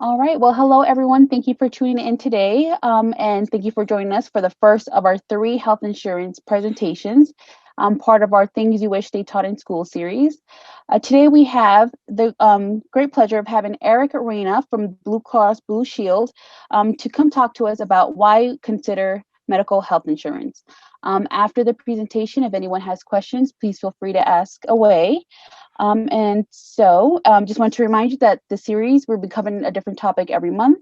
All right. Well, hello, everyone. Thank you for tuning in today. And thank you for joining us for the first of our three health insurance presentations, part of our Things You Wish They Taught in School series. Today, we have the great pleasure of having Eric Arena from Blue Cross Blue Shield to come talk to us about why consider medical health insurance. After the presentation, if anyone has questions, please feel free to ask away. Just want to remind you that the series will be covering a different topic every month.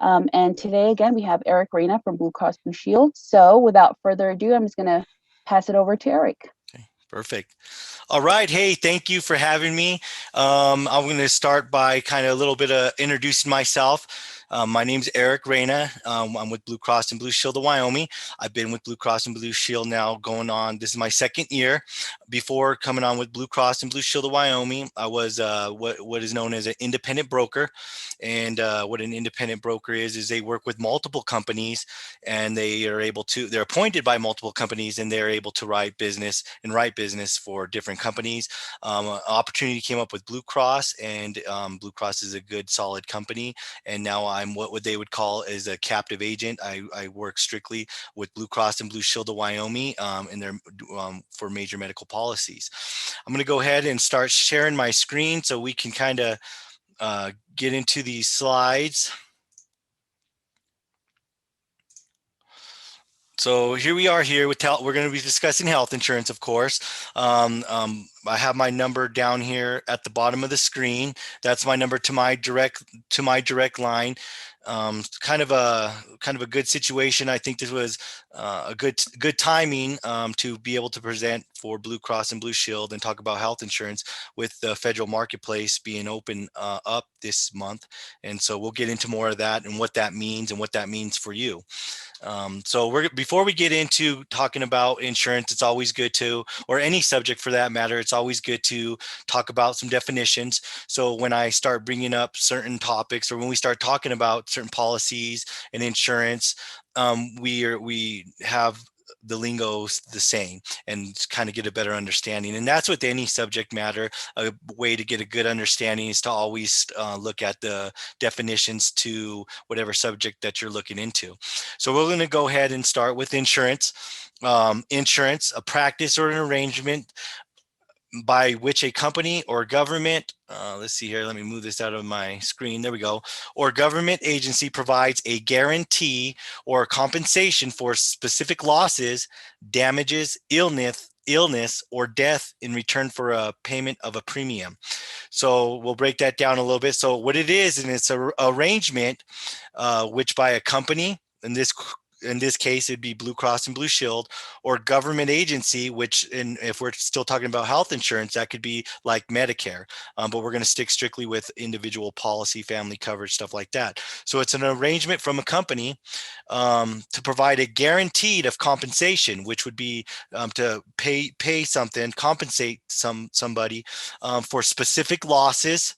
And today, again, we have Eric Reyna from Blue Cross Blue Shield. So without further ado, I'm just going to pass it over to Eric. Okay, perfect. All right. Hey, thank you for having me. I'm going to start by kind of a little bit of introducing myself. My name's Eric Reyna. I'm with Blue Cross and Blue Shield of Wyoming. I've been with Blue Cross and Blue Shield now going on, this is my second year. Before coming on with Blue Cross and Blue Shield of Wyoming, I was what is known as an independent broker. And what an independent broker is they work with multiple companies and they're appointed by multiple companies and they're able to write business for different companies. An opportunity came up with Blue Cross, and Blue Cross is a good, solid company. And now I'm what they would call as a captive agent. I work strictly with Blue Cross and Blue Shield of Wyoming, and they're for major medical policies. I'm going to go ahead and start sharing my screen so we can kind of get into these slides. So here we are here with we're going to be discussing health insurance, of course. I have my number down here at the bottom of the screen. That's my number to my direct line. Kind of a good situation. I think this was a good timing to be able to present for Blue Cross and Blue Shield and talk about health insurance with the federal marketplace being open up this month. And so we'll get into more of that and what that means for you. So before we get into talking about insurance, it's always good to, or any subject for that matter, it's always good to talk about some definitions. So when I start bringing up certain topics, or when we start talking about certain policies and insurance, we have the lingo the same and kind of get a better understanding. And that's with any subject matter. A way to get a good understanding is to always look at the definitions to whatever subject that you're looking into. So we're going to go ahead and start with insurance. Insurance, a practice or an arrangement by which a company or government, let's see here, let me move this out of my screen, there we go, or government agency provides a guarantee or compensation for specific losses, damages, illness or death in return for a payment of a premium. So we'll break that down a little bit. So what it is, and it's an arrangement which by a company, in this case, it'd be Blue Cross and Blue Shield, or government agency, which if we're still talking about health insurance, that could be like Medicare. But we're going to stick strictly with individual policy, family coverage, stuff like that. So it's an arrangement from a company to provide a guaranteed of compensation, which would be to pay something, compensate somebody for specific losses,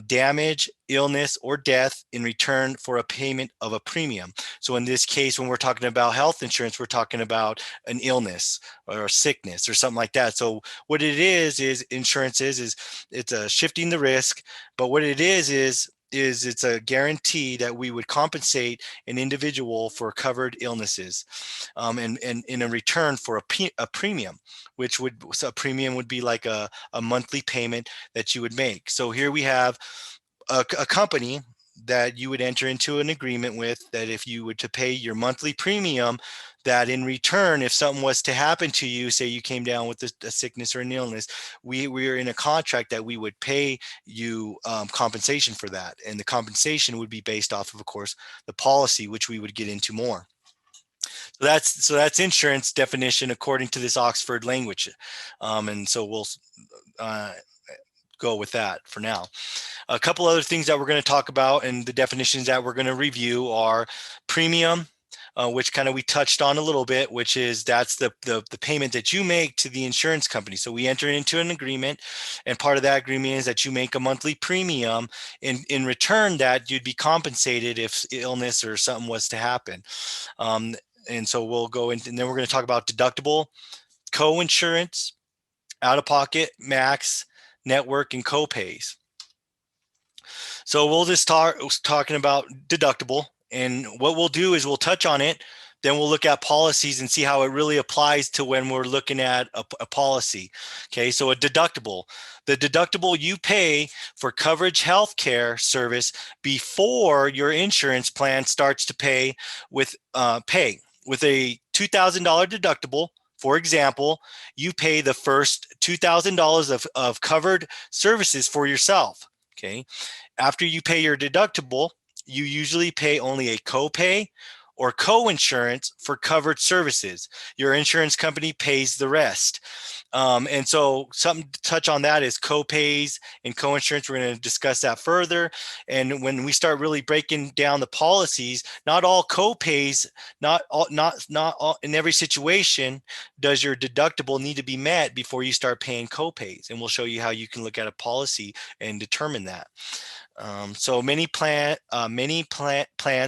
damage, illness, or death in return for a payment of a premium. So in this case, when we're talking about health insurance, we're talking about an illness or a sickness or something like that. So what it is insurance is it's a shifting the risk, but what it is it's a guarantee that we would compensate an individual for covered illnesses, and in a return for a premium, so a premium would be like a monthly payment that you would make. So here we have a company that you would enter into an agreement with, that if you were to pay your monthly premium, that in return, if something was to happen to you, say you came down with a sickness or an illness, we are in a contract that we would pay you compensation for that. And the compensation would be based off of course, the policy, which we would get into more. So that's insurance definition according to this Oxford language. And so we'll go with that for now. A couple other things that we're going to talk about and the definitions that we're going to review are premium, which kind of we touched on a little bit, which is that's the payment that you make to the insurance company. So we enter into an agreement, and part of that agreement is that you make a monthly premium. In return, that you'd be compensated if illness or something was to happen. And so we'll go into, and then we're going to talk about deductible, co-insurance, out-of-pocket, max, network, and co-pays. So we'll just start talking about deductible, and what we'll do is we'll touch on it, then we'll look at policies and see how it really applies to when we're looking at a policy. Okay, so a deductible. The deductible you pay for coverage healthcare service before your insurance plan starts to pay with with a $2,000 deductible. For example, you pay the first $2,000 of covered services for yourself. Okay. After you pay your deductible, you usually pay only a copay or co-insurance for covered services. Your insurance company pays the rest. And so something to touch on that is copays and co-insurance. We're going to discuss that further. And when we start really breaking down the policies, not all copays, not all, in every situation does your deductible need to be met before you start paying copays. And we'll show you how you can look at a policy and determine that. So many plans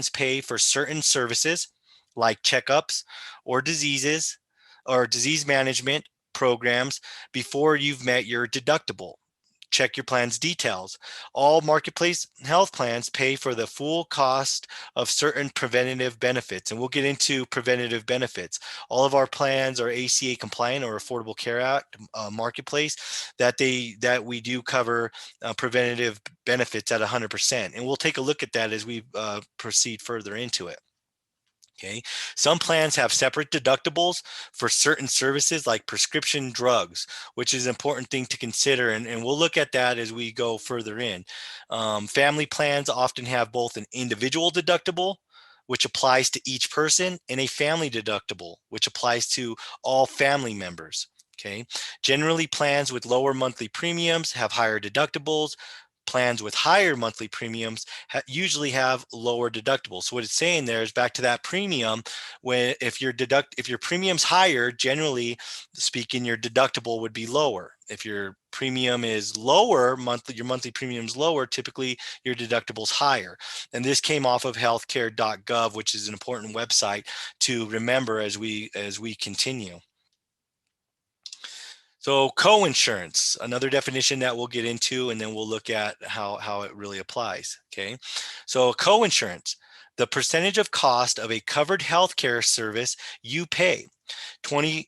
pay for certain services like checkups or disease management programs before you've met your deductible. Check your plan's details. All marketplace health plans pay for the full cost of certain preventative benefits, and we'll get into preventative benefits. All of our plans are ACA compliant or Affordable Care Act marketplace that we do cover preventative benefits at 100%, and we'll take a look at that as we proceed further into it. Okay. Some plans have separate deductibles for certain services like prescription drugs, which is an important thing to consider. And we'll look at that as we go further in. Family plans often have both an individual deductible, which applies to each person, and a family deductible, which applies to all family members. Okay. Generally, plans with lower monthly premiums have higher deductibles. Plans with higher monthly premiums usually have lower deductibles. So what it's saying there is back to that premium. When if your premium's higher, generally speaking, your deductible would be lower. If your premium is lower, your monthly premium's lower, typically your deductible's higher. And this came off of healthcare.gov, which is an important website to remember as we continue. So co-insurance, another definition that we'll get into, and then we'll look at how it really applies. Okay. So co-insurance, the percentage of cost of a covered healthcare service you pay, 20%,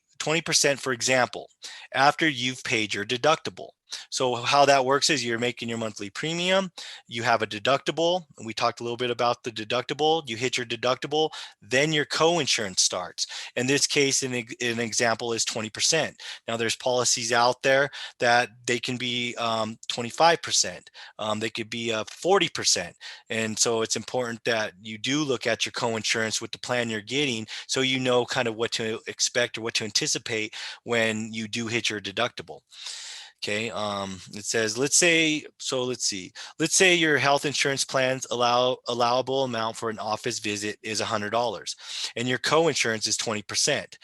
for example, after you've paid your deductible. So how that works is you're making your monthly premium, you have a deductible, and we talked a little bit about the deductible. You hit your deductible, then your co-insurance starts. In this case, an example is 20%. Now there's policies out there that they can be 25%. They could be 40%. And so it's important that you do look at your co-insurance with the plan you're getting, so you know kind of what to expect or what to anticipate when you do hit your deductible. Okay. It says, let's see. Let's say your health insurance plan's allowable amount for an office visit is $100 and your co-insurance is 20%.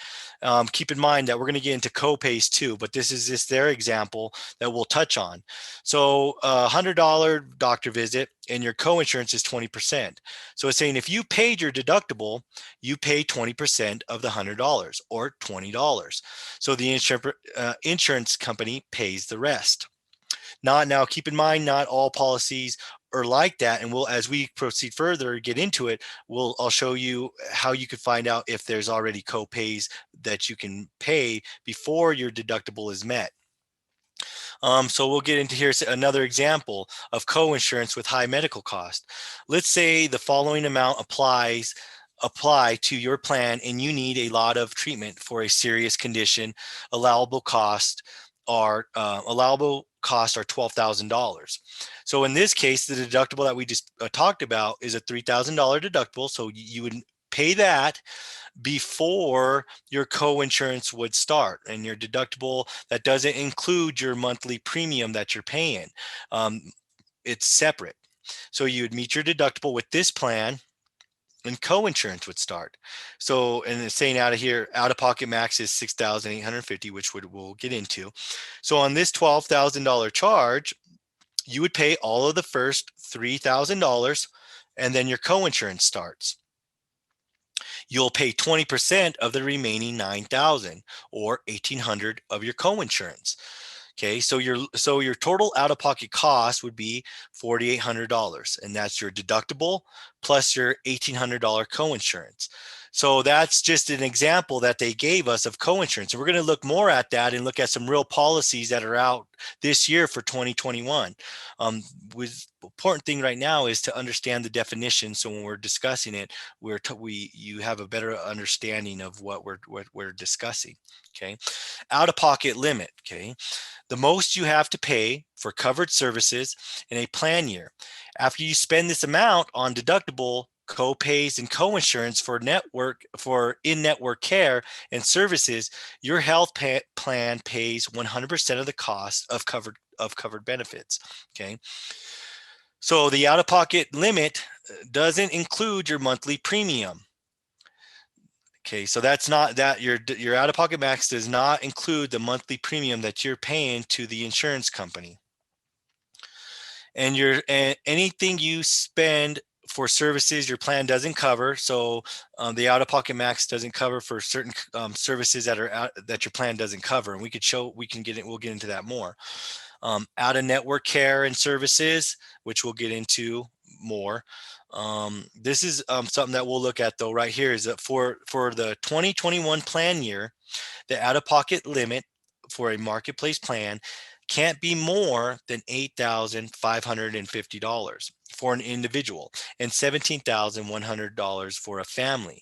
Keep in mind that we're going to get into co-pays too, but this is just their example that we'll touch on. So $100 doctor visit and your co-insurance is 20%. So it's saying if you paid your deductible, you pay 20% of the $100 or $20. So the insurance company pays the rest. Now, keep in mind, not all policies are like that. And as we proceed further, get into it, I'll show you how you could find out if there's already co-pays that you can pay before your deductible is met. So we'll get into here another example of co-insurance with high medical cost. Let's say the following amount apply to your plan and you need a lot of treatment for a serious condition. Allowable costs are $12,000. So in this case, the deductible that we just talked about is a $3,000 deductible. So you would pay that before your co-insurance would start, and your deductible that doesn't include your monthly premium that you're paying. It's separate. So you would meet your deductible with this plan and co-insurance would start. So, and it's saying out of here, out-of-pocket max is $6,850, which we'll get into. So on this $12,000 charge, you would pay all of the first $3,000 and then your co-insurance starts. You'll pay 20% of the remaining $9,000 or $1,800 of your co-insurance. Okay, so your total out-of-pocket cost would be $4,800, and that's your deductible plus your $1,800 coinsurance. So that's just an example that they gave us of coinsurance. And we're going to look more at that and look at some real policies that are out this year for 2021. With important thing right now is to understand the definition. So when we're discussing it, you have a better understanding of what we're discussing. Okay, out-of-pocket limit. Okay, the most you have to pay for covered services in a plan year. After you spend this amount on deductible, co-pays, and co-insurance for in-network care and services, your health plan pays 100% of the cost of covered benefits. Okay. So the out-of-pocket limit doesn't include your monthly premium. Okay, so that's not that your out-of-pocket max does not include the monthly premium that you're paying to the insurance company. And anything you spend for services your plan doesn't cover. So the out-of-pocket max doesn't cover for certain services that your plan doesn't cover. And we'll get into that more. Out-of-network care and services, which we'll get into more. This is something that we'll look at though right here, is that for the 2021 plan year, the out-of-pocket limit for a marketplace plan can't be more than $8,550 for an individual and $17,100 for a family.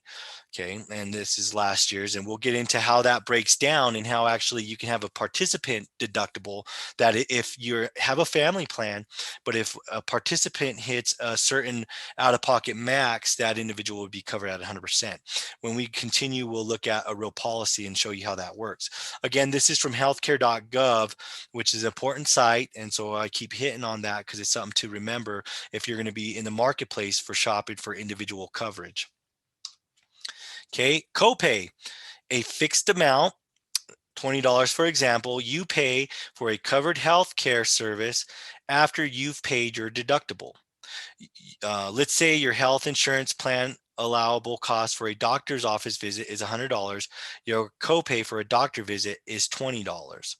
Okay, and this is last year's, and we'll get into how that breaks down and how actually you can have a participant deductible that if you have a family plan, but if a participant hits a certain out-of-pocket max, that individual would be covered at 100%. When we continue, we'll look at a real policy and show you how that works. Again, this is from healthcare.gov, which is an important site, and so I keep hitting on that because it's something to remember if you're going to be in the marketplace for shopping for individual coverage. Okay, copay, a fixed amount, $20 for example, you pay for a covered health care service after you've paid your deductible. Let's say your health insurance plan allowable cost for a doctor's office visit is $100. Your copay for a doctor visit is $20.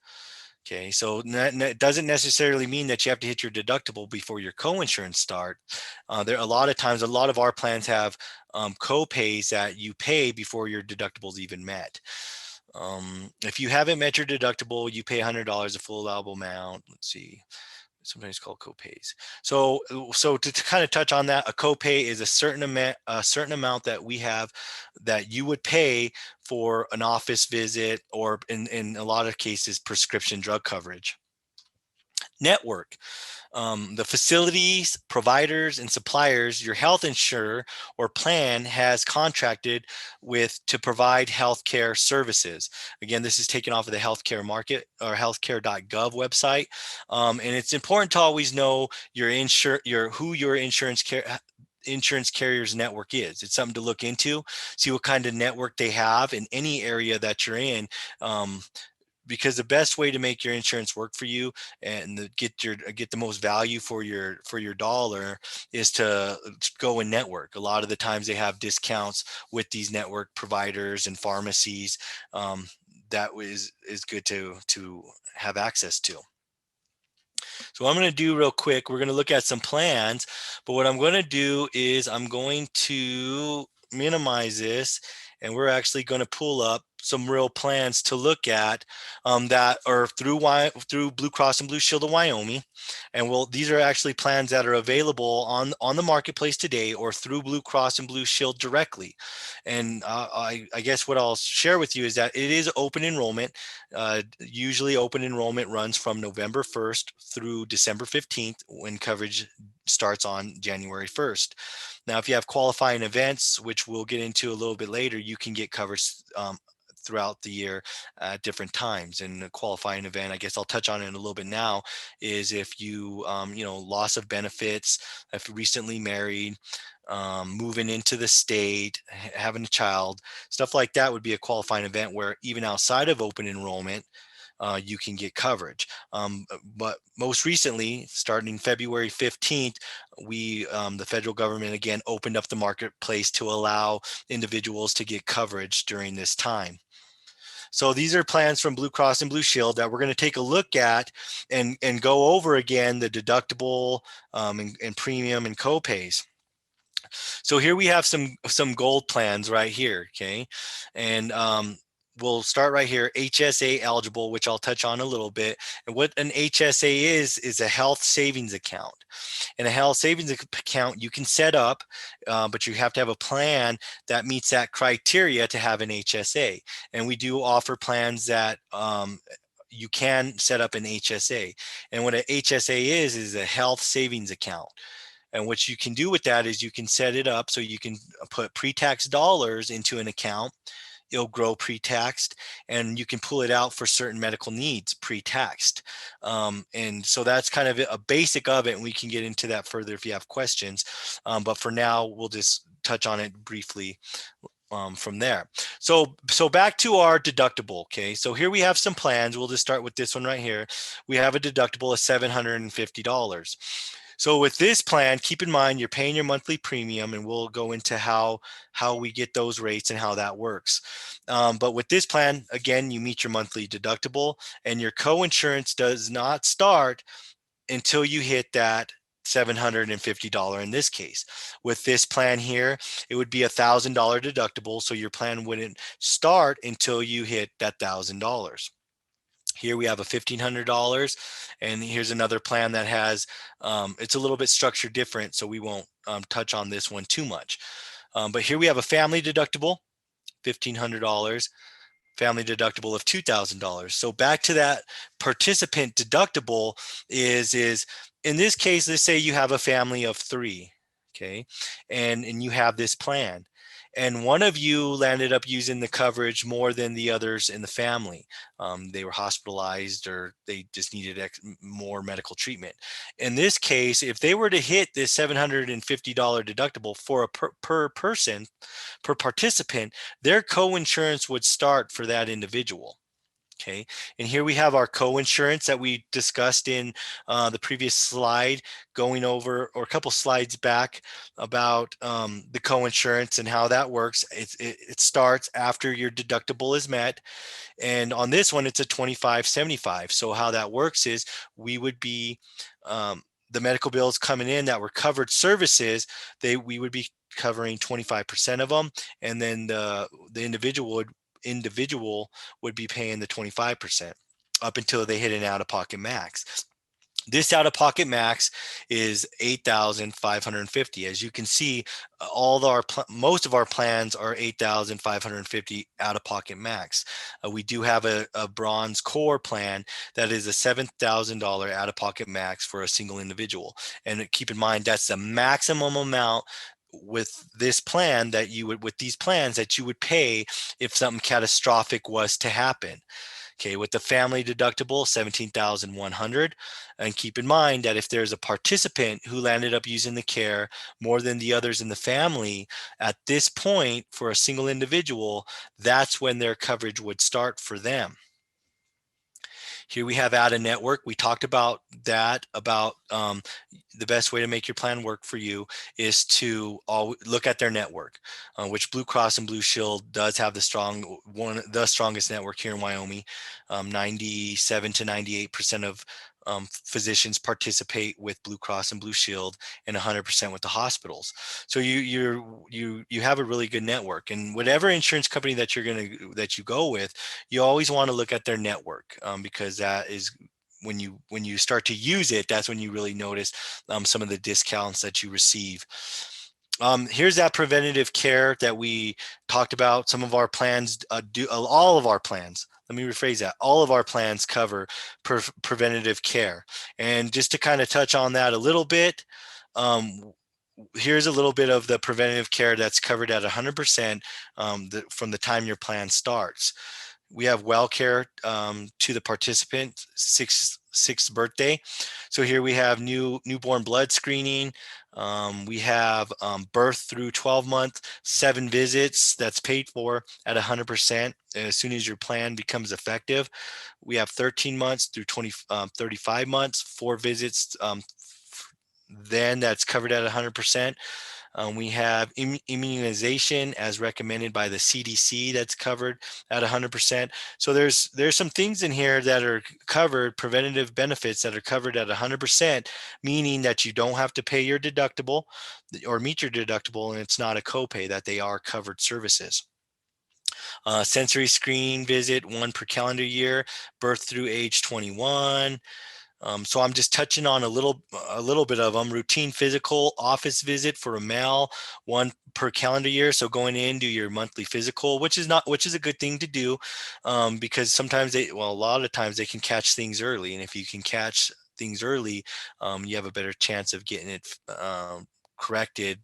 Okay, so it doesn't necessarily mean that you have to hit your deductible before your coinsurance start. There a lot of times, a lot of our plans have co-pays that you pay before your deductible is even met. If you haven't met your deductible, you pay $100, a full allowable amount. Let's see. Sometimes called co-pays. So to kind of touch on that, a copay is a certain amount that we have that you would pay for an office visit, or in a lot of cases, prescription drug coverage. Network. The facilities, providers, and suppliers your health insurer or plan has contracted with to provide healthcare services. Again, this is taken off of the healthcare market or healthcare.gov website. And it's important to always know who your insurance carrier's network is. It's something to look into, see what kind of network they have in any area that you're in. Because the best way to make your insurance work for you and get the most value for your dollar is to go and network. A lot of the times they have discounts with these network providers and pharmacies. That is good to have access to. So what I'm going to do real quick, we're going to look at some plans, but what I'm going to do is I'm going to minimize this, and we're actually going to pull up some real plans to look at that are through Blue Cross and Blue Shield of Wyoming. And these are actually plans that are available on the marketplace today or through Blue Cross and Blue Shield directly. And I guess what I'll share with you is that it is open enrollment. Usually open enrollment runs from November 1st through December 15th when coverage starts on January 1st. Now, if you have qualifying events, which we'll get into a little bit later, you can get coverage throughout the year at different times. And a qualifying event, I guess I'll touch on it in a little bit now, is if you, loss of benefits, if you're recently married, moving into the state, having a child, stuff like that would be a qualifying event where even outside of open enrollment, you can get coverage. But most recently, starting February 15th, the federal government again opened up the marketplace to allow individuals to get coverage during this time. So these are plans from Blue Cross and Blue Shield that we're going to take a look at and go over again the deductible and premium and copays. So here we have some gold plans right here, okay? And we'll start right here, HSA eligible, which I'll touch on a little bit. And what an HSA is a health savings account. And a health savings account you can set up, but you have to have a plan that meets that criteria to have an HSA. And we do offer plans that you can set up an HSA. And what an HSA is a health savings account. And what you can do with that is you can set it up so you can put pre-tax dollars into an account. It'll grow pre-taxed, and you can pull it out for certain medical needs pre-taxed. And so that's kind of a basic of it, and we can get into that further if you have questions. But for now, we'll just touch on it briefly from there. So back to our deductible. Okay, so here we have some plans. We'll just start with this one right here. We have a deductible of $750. So with this plan, keep in mind you're paying your monthly premium, and we'll go into how we get those rates and how that works. But with this plan, again, you meet your monthly deductible, and your coinsurance does not start until you hit that $750 in this case. With this plan here, it would be $1,000 deductible, so your plan wouldn't start until you hit that $1,000. Here we have a $1,500, and here's another plan that has, it's a little bit structured different, so we won't touch on this one too much. But here we have a family deductible, $1,500, family deductible of $2,000. So back to that participant deductible is in this case, let's say you have a family of 3, okay, and you have this plan. And one of you landed up using the coverage more than the others in the family. They were hospitalized, or they just needed more medical treatment. In this case, if they were to hit this $750 deductible for a per person, per participant, their coinsurance would start for that individual. Okay, and here we have our coinsurance that we discussed in the previous slide, going over, or a couple slides back, about the coinsurance and how that works. It starts after your deductible is met, and on this one, it's a 25/75. So how that works is we would be the medical bills coming in that were covered services. We would be covering 25% of them, and then the individual would be paying the 25% up until they hit an out-of-pocket max. This out-of-pocket max is $8,550. As you can see, most of our plans are $8,550 out-of-pocket max. We do have a bronze core plan that is a $7,000 out-of-pocket max for a single individual. And keep in mind, that's the maximum amount with this plan that you would, with these plans that you would pay if something catastrophic was to happen. Okay, with the family deductible, $17,100. And keep in mind that if there's a participant who landed up using the care more than the others in the family, at this point for a single individual, that's when their coverage would start for them. Here we have out of network. We talked about that, about the best way to make your plan work for you is to look at their network, which Blue Cross and Blue Shield does have the strongest network here in Wyoming. 97 to 98% of physicians participate with Blue Cross and Blue Shield, and 100% with the hospitals. So you have a really good network, and whatever insurance company that you go with, you always want to look at their network, because that is when you start to use it, that's when you really notice some of the discounts that you receive. Here's that preventative care that we talked about. Some of our plans all of our plans. Let me rephrase that. All of our plans cover preventative care. And just to kind of touch on that a little bit, here's a little bit of the preventative care that's covered at 100% from the time your plan starts. We have well care to the participant, sixth birthday. So here we have newborn blood screening. We have birth through 12 month, 7 visits that's paid for at 100% as soon as your plan becomes effective. We have 13 months through 35 months, 4 visits then that's covered at 100%. We have immunization as recommended by the CDC that's covered at 100%. So there's some things in here that are covered, preventative benefits that are covered at 100%, meaning that you don't have to pay your deductible or meet your deductible, and it's not a copay, that they are covered services. Sensory screening visit, 1 per calendar year, birth through age 21. So I'm just touching on a little bit of them. Routine physical office visit for a male, 1 per calendar year. So going in, do your monthly physical, which is a good thing to do, because sometimes a lot of times they can catch things early, and if you can catch things early, you have a better chance of getting it corrected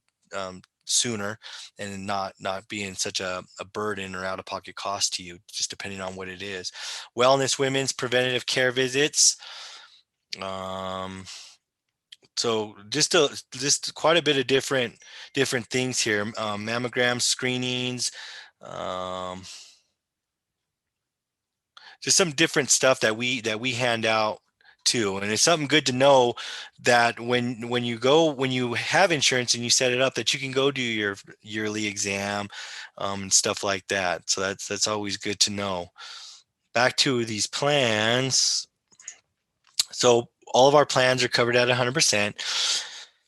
sooner, and not being such a burden or out of pocket cost to you, just depending on what it is. Wellness women's preventative care visits. So just quite a bit of different things here. Mammogram screenings, um, just some different stuff that we hand out too. And it's something good to know that when you have insurance and you set it up, that you can go do your yearly exam, and stuff like that. So that's always good to know. Back to these plans. So all of our plans are covered at 100%.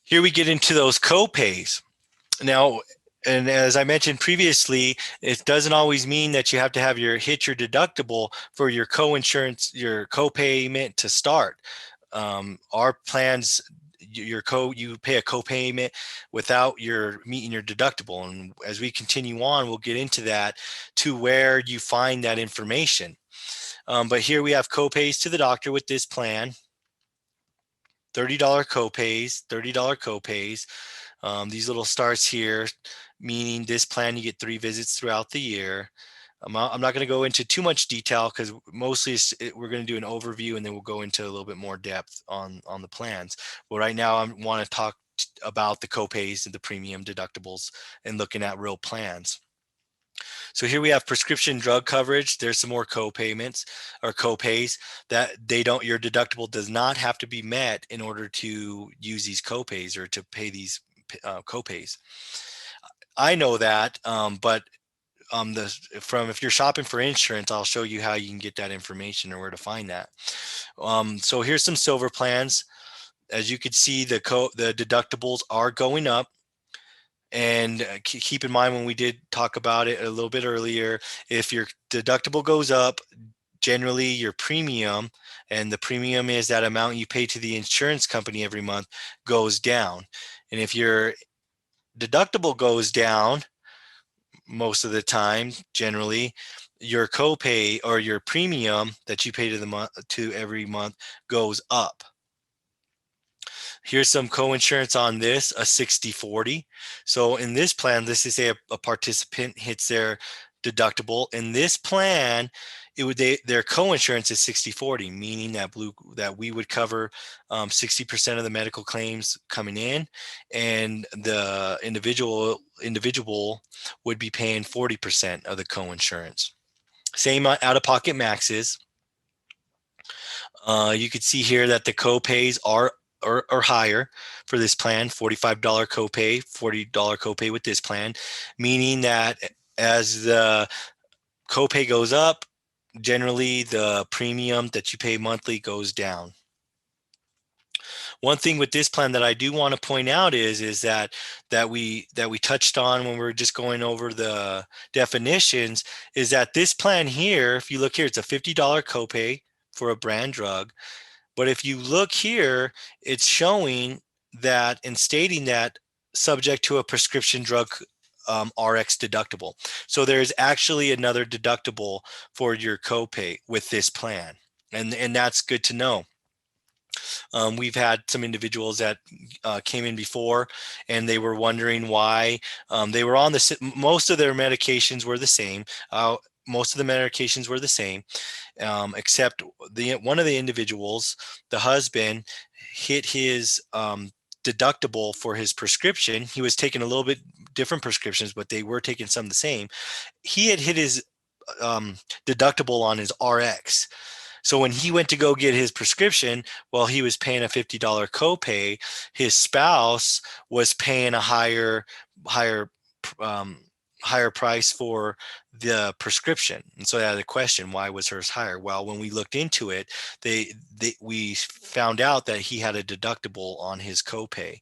Here we get into those co-pays. Now, and as I mentioned previously, it doesn't always mean that you have to have hit your deductible for your co-insurance, your co-payment to start. Our plans, you pay a co-payment without your meeting your deductible. And as we continue on, we'll get into that, to where you find that information. But here we have co-pays to the doctor with this plan. $30 copays, $30 copays. These little stars here, meaning this plan you get 3 visits throughout the year. I'm not going to go into too much detail, because mostly we're going to do an overview, and then we'll go into a little bit more depth on the plans. But right now I want to talk about the copays and the premium deductibles, and looking at real plans. So here we have prescription drug coverage. There's some more co-payments or co-pays that your deductible does not have to be met in order to use these co-pays or to pay these co-pays. I know that, but if you're shopping for insurance, I'll show you how you can get that information or where to find that. So here's some silver plans. As you can see, the deductibles are going up. And keep in mind, when we did talk about it a little bit earlier, if your deductible goes up, generally your premium, and the premium is that amount you pay to the insurance company every month, goes down. And if your deductible goes down, most of the time, generally, your copay or your premium that you pay to every month goes up. Here's some co-insurance on this, a 60/40. So in this plan, this is a participant hits their deductible. In this plan, their co-insurance is 60/40, meaning that we would cover 60% of the medical claims coming in, and the individual would be paying 40% of the co-insurance. Same out-of-pocket maxes. You could see here that the co-pays are higher for this plan. $45 copay, $40 copay with this plan, meaning that as the copay goes up, generally the premium that you pay monthly goes down. One thing with this plan that I do want to point out is that we touched on when we were just going over the definitions, is that this plan here, if you look here, it's a $50 copay for a brand drug. But if you look here, it's showing that and stating that subject to a prescription drug RX deductible. So there's actually another deductible for your copay with this plan. And that's good to know. We've had some individuals that came in before, and they were wondering why. They were on most of their medications were the same. Most of the medications were the same, except one of the individuals, the husband, hit his deductible for his prescription. He was taking a little bit different prescriptions, but they were taking some the same. He had hit his deductible on his RX. So when he went to go get his prescription, while he was paying a $50 copay, his spouse was paying a higher, um, higher price for the prescription. And so I had a question, why was hers higher? Well, when we looked into it, we found out that he had a deductible on his copay,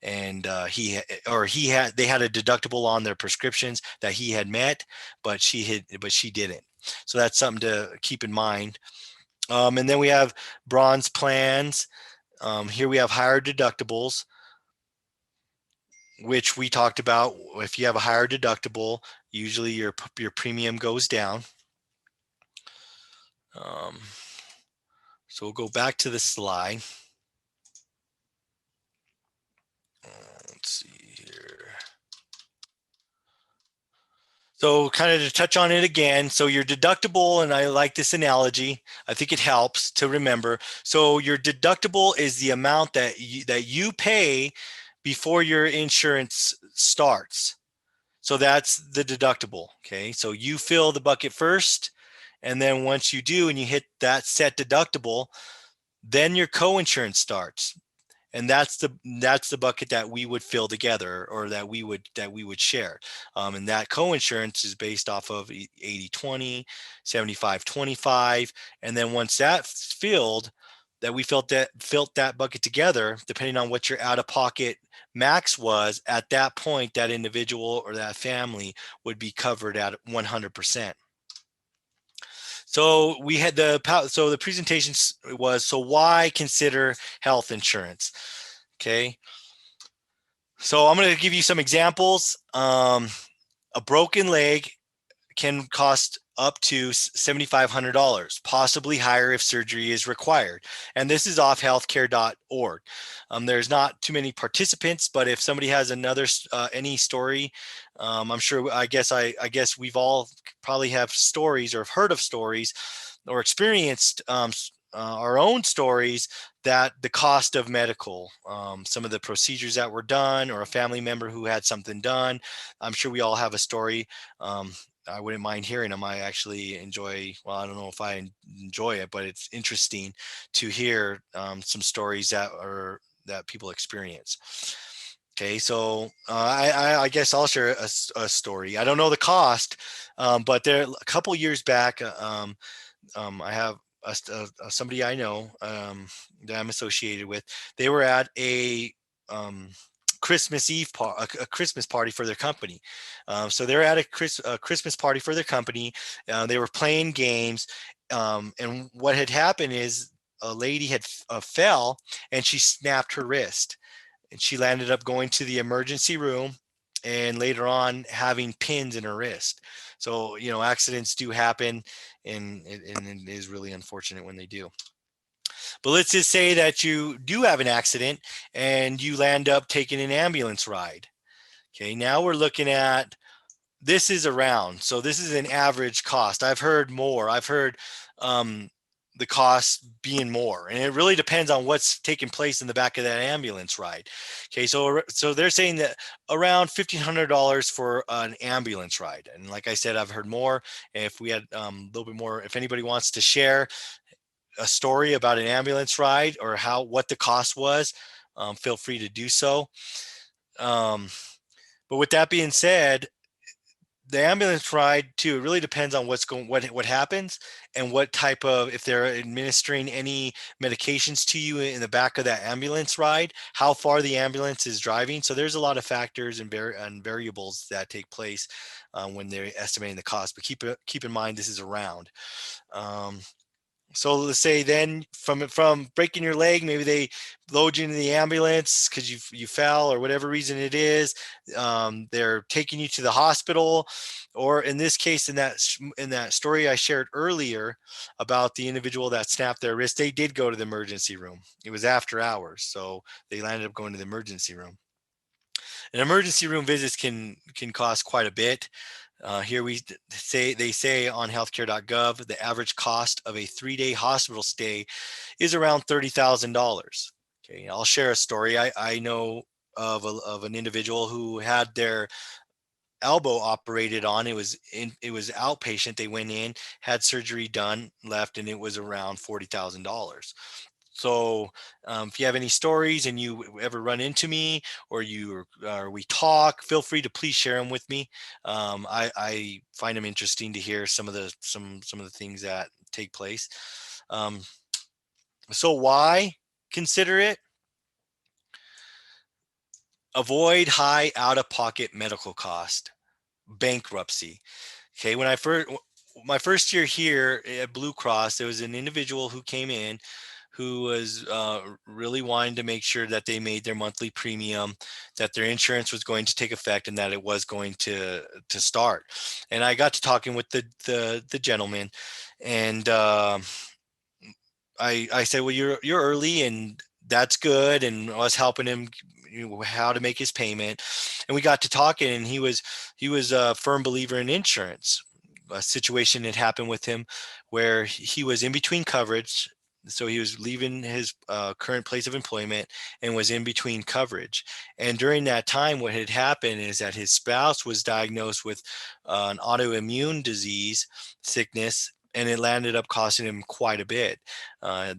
and they had a deductible on their prescriptions that he had met, but she didn't. So that's something to keep in mind. And then we have bronze plans. Here we have higher deductibles, which we talked about. If you have a higher deductible, usually your premium goes down. Um, so we'll go back to the slide. Let's see here. So kind of to touch on it again, so your deductible, and I like this analogy, I think it helps to remember. So your deductible is the amount that you pay before your insurance starts. So that's the deductible, okay? So you fill the bucket first, and then once you do and you hit that set deductible, then your co-insurance starts. And that's the bucket that we would fill together, or that we would share. And that co-insurance is based off of 80-20, 75-25, and then once that's filled, that we filled that bucket together, depending on what your out-of-pocket max was at that point, that individual or that family would be covered at 100%. So the presentation was, so why consider health insurance? Okay. So I'm going to give you some examples. A broken leg can cost up to $7,500, possibly higher if surgery is required. And this is off healthcare.org. There's not too many participants, but if somebody has any story, I'm sure, I guess we've all probably have stories or have heard of stories or experienced our own stories, that the cost of medical, some of the procedures that were done, or a family member who had something done. I'm sure we all have a story. I wouldn't mind hearing them. I actually enjoy, well, I don't know if I enjoy it, but it's interesting to hear some stories that people experience. Okay, so I guess I'll share a story. I don't know the cost, but there a couple years back, I have somebody I know that I'm associated with. They were at a Christmas Eve a Christmas party for their company. So they're at a Christmas party for their company. They were playing games, and what had happened is a lady had fell and she snapped her wrist, and she landed up going to the emergency room, and later on having pins in her wrist. So accidents do happen, and it is really unfortunate when they do. But let's just say that you do have an accident and you land up taking an ambulance ride. Okay, now we're looking at, this is around, so this is an average cost. I've heard more. I've heard the cost being more, and it really depends on what's taking place in the back of that ambulance ride. Okay, so they're saying that around $1,500 for an ambulance ride, and like I said, I've heard more. If we had a little bit more, if anybody wants to share a story about an ambulance ride or what the cost was, feel free to do so. But with that being said, the ambulance ride too, it really depends on what happens, and what type of, if they're administering any medications to you in the back of that ambulance ride, how far the ambulance is driving. So there's a lot of factors and variables that take place when they're estimating the cost. But keep in mind, this is around. So let's say then from breaking your leg, maybe they load you into the ambulance because you fell or whatever reason it is. They're taking you to the hospital, or in this case, in that story I shared earlier about the individual that snapped their wrist, they did go to the emergency room. It was after hours, so they landed up going to the emergency room. And emergency room visits can cost quite a bit. Here they say on healthcare.gov, the average cost of a 3-day hospital stay is around $30,000. Okay, I'll share a story. I know of an individual who had their elbow operated on. It was outpatient. They went in, had surgery done, left, and it was around $40,000. So if you have any stories and you ever run into me, or we talk, feel free to please share them with me. I find them interesting to hear some of the things that take place. Um, so why consider it? Avoid high out-of-pocket medical cost, bankruptcy. Okay, when I first my first year here at Blue Cross, there was an individual who came in who was really wanting to make sure that they made their monthly premium, that their insurance was going to take effect, and that it was going to start. And I got to talking with the gentleman, and I said, well, you're early, and that's good. And I was helping him, how to make his payment, and we got to talking. And he was a firm believer in insurance. A situation had happened with him where he was in between coverage. So he was leaving his current place of employment and was in between coverage. And during that time, what had happened is that his spouse was diagnosed with an autoimmune disease, sickness, and it landed up costing him quite a bit. I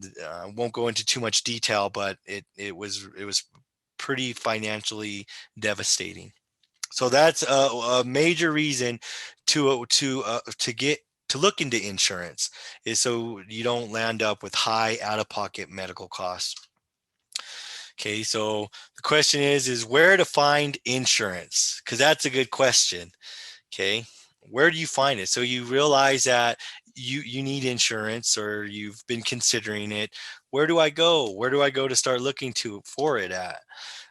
won't go into too much detail, but it was pretty financially devastating. So that's a major reason to get to look into insurance, is so you don't land up with high out-of-pocket medical costs. Okay, so the question is where to find insurance? Because that's a good question. Okay, where do you find it? So you realize that you need insurance, or you've been considering it. Where do I go? Where do I go to start looking for it at?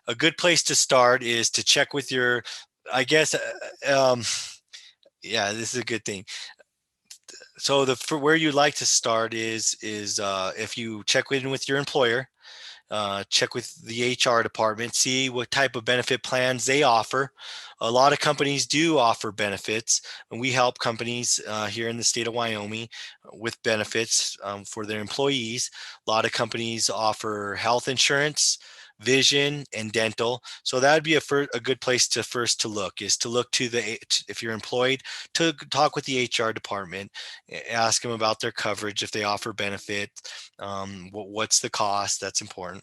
A good place to start is to check with your, I guess, yeah, this is a good thing. So for where you'd like to start is if you check in with your employer, check with the HR department, see what type of benefit plans they offer. A lot of companies do offer benefits, and we help companies here in the state of Wyoming with benefits for their employees. A lot of companies offer health insurance, vision, and dental. So that would be a good place to first to look, is to look to if you're employed, to talk with the HR department, ask them about their coverage, if they offer benefit, what's the cost. That's important.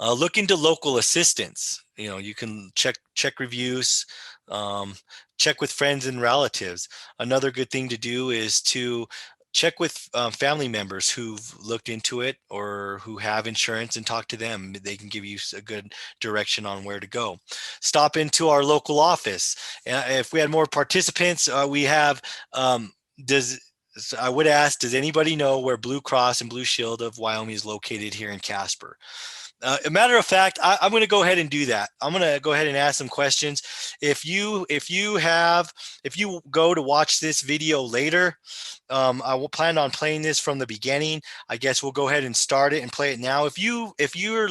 Look into local assistance. You can check reviews, um, check with friends and relatives. Another good thing to do is to check with family members who've looked into it or who have insurance, and talk to them. They can give you a good direction on where to go. Stop into our local office. If we had more participants, we have. Does so I would ask, does anybody know where Blue Cross and Blue Shield of Wyoming is located here in Casper? A matter of fact, I'm going to go ahead and do that. I'm going to go ahead and ask some questions. If you go to watch this video later, I will plan on playing this from the beginning. I guess we'll go ahead and start it and play it now. If you view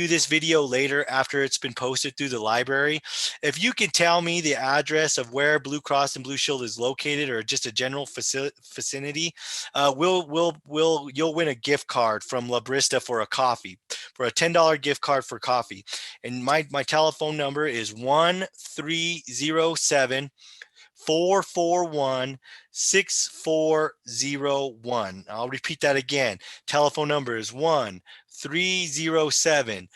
this video later after it's been posted through the library, if you can tell me the address of where Blue Cross and Blue Shield is located, or just a general vicinity, you'll win a gift card from La Brista for a coffee, for a $10 gift card for coffee. And my telephone number is 1307 441 6401. I'll repeat that again. Telephone number is 1307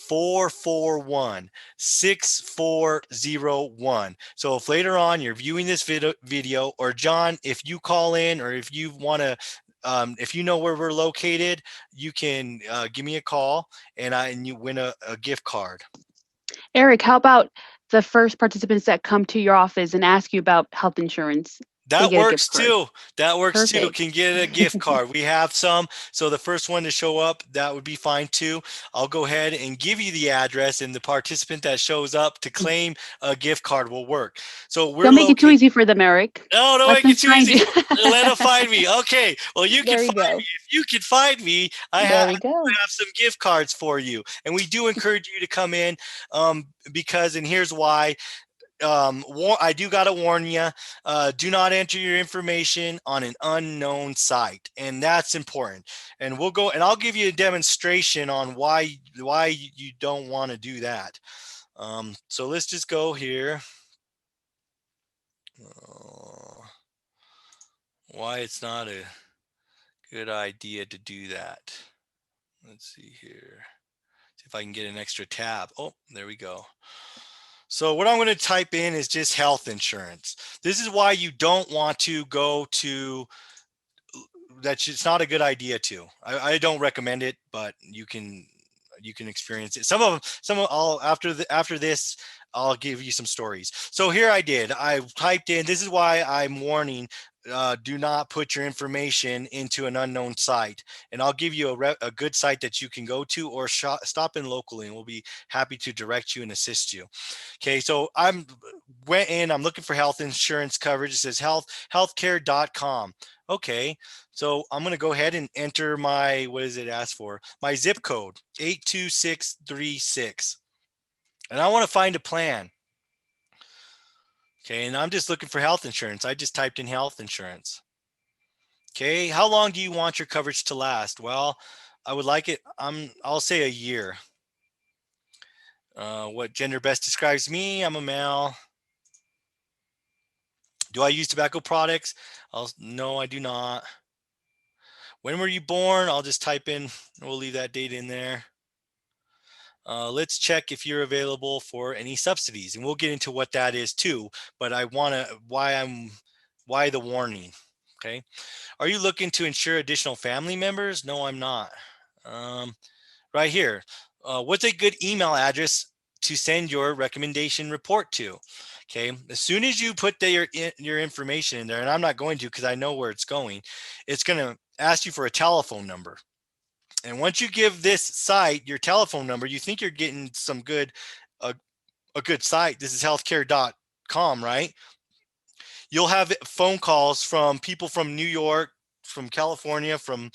441 6401. So if later on you're viewing this video, or John, if you call in, or if you want to, if you know where we're located, you can give me a call, and you win a gift card. Eric, how about the first participants that come to your office and ask you about health insurance? They That get a gift works card. too. That works too. Perfect. Can get a gift card. We have some. So the first one to show up, that would be fine too. I'll go ahead and give you the address, and the participant that shows up to claim a gift card will work. So we're Don't make it too located. easy for them, Eric. No, don't Let make them it too find easy. you. Let them find me. Okay. Well, you can There you find go. me. If you can find me, I There have we go. some gift cards for you. And we do encourage you to come in, because, and here's why. I do got to warn you, do not enter your information on an unknown site, and that's important. And I'll give you a demonstration on why you don't want to do that. So let's just go here. Why it's not a good idea to do that. Let's see here. See if I can get an extra tab. Oh, there we go. So what I'm going to type in is just health insurance. This is why you don't want to go to that. It's not a good idea to. I don't recommend it, but you can experience it. Some of I'll after this I'll give you some stories. So here I did. I typed in. This is why I'm warning. Do not put your information into an unknown site. And I'll give you a good site that you can go to, or stop in locally, and we'll be happy to direct you and assist you. Okay, so went in. I'm looking for health insurance coverage. It says healthcare.com. Okay, so I'm going to go ahead and enter my, what does it ask for? My zip code, 82636. And I want to find a plan. Okay, and I'm just looking for health insurance. I just typed in health insurance. Okay, how long do you want your coverage to last? Well, I would like it, I'll say a year. What gender best describes me? I'm a male. Do I use tobacco products? No, I do not. When were you born? I'll just type in, we'll leave that date in there. Let's check if you're available for any subsidies, and we'll get into what that is too. But I want to, why the warning? Okay. Are you looking to insure additional family members? No, I'm not. Right here. What's a good email address to send your recommendation report to? Okay. As soon as you put your information in there, and I'm not going to because I know where it's going, it's going to ask you for a telephone number. And once you give this site your telephone number, you think you're getting some good, a good site. This is healthcare.com, right? You'll have phone calls from people from New York, from California, from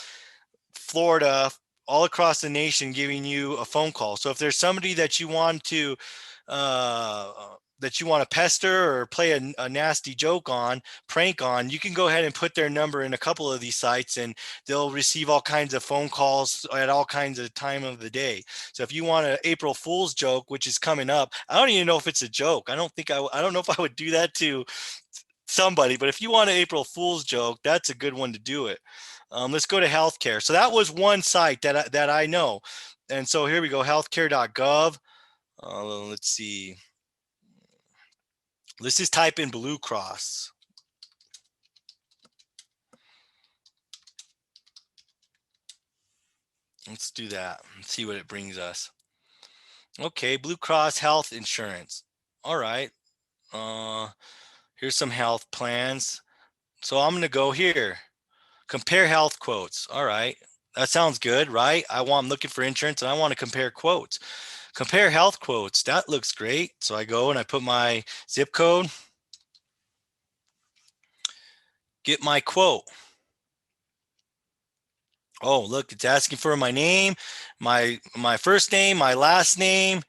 Florida, all across the nation, giving you a phone call. So if there's somebody that you want to pester or play a nasty prank on, you can go ahead and put their number in a couple of these sites, and they'll receive all kinds of phone calls at all kinds of time of the day. So if you want an April Fool's joke, which is coming up, I don't even know if it's a joke. I don't know if I would do that to somebody, but if you want an April Fool's joke, that's a good one to do it. Let's go to healthcare. So that was one site that I know. And so here we go, healthcare.gov. Let's see. Let's just type in Blue Cross. Let's do that and see what it brings us. Okay, Blue Cross Health Insurance. All right. Here's some health plans. So I'm going to go here. Compare health quotes. All right. That sounds good, right? I'm looking for insurance and I want to compare quotes. Compare health quotes. That looks great. So I go and I put my zip code. Get my quote. Oh, look, it's asking for my name, my first name, my last name,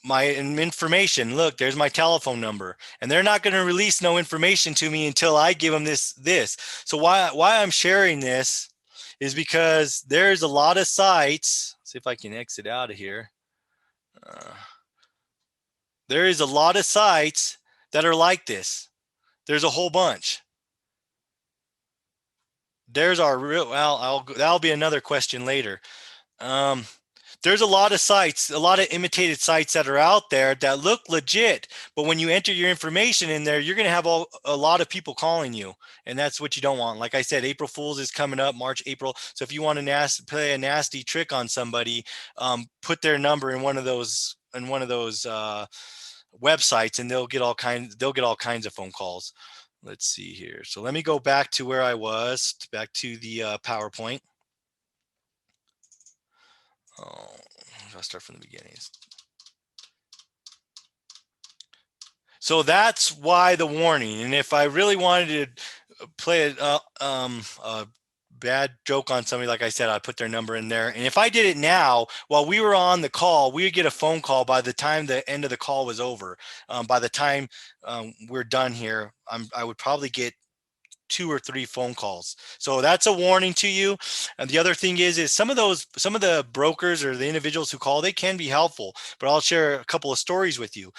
my information. Look, there's my telephone number, and they're not going to release no information to me until I give them this. So why I'm sharing this is because there's a lot of sites. See if I can exit out of here. There is a lot of sites that are like this. There's a whole bunch. There's our real, well, that'll be another question later. There's a lot of sites, a lot of imitated sites that are out there that look legit, but when you enter your information in there, you're going to have a lot of people calling you, and that's what you don't want. Like I said, April Fool's is coming up, March, April. So if you want to play a nasty trick on somebody, put their number in one of those websites, and they'll get all kinds of phone calls. Let's see here. So let me go back to where I was, back to the PowerPoint. Oh, I'll start from the beginning. So that's why the warning. And if I really wanted to play a bad joke on somebody, like I said, I'd put their number in there. And if I did it now, while we were on the call, we would get a phone call by the time the end of the call was over. By the time we're done here, I would probably get 2 or 3 phone calls. So that's a warning to you. And the other thing is some of the brokers or the individuals who call, they can be helpful, but I'll share a couple of stories with you.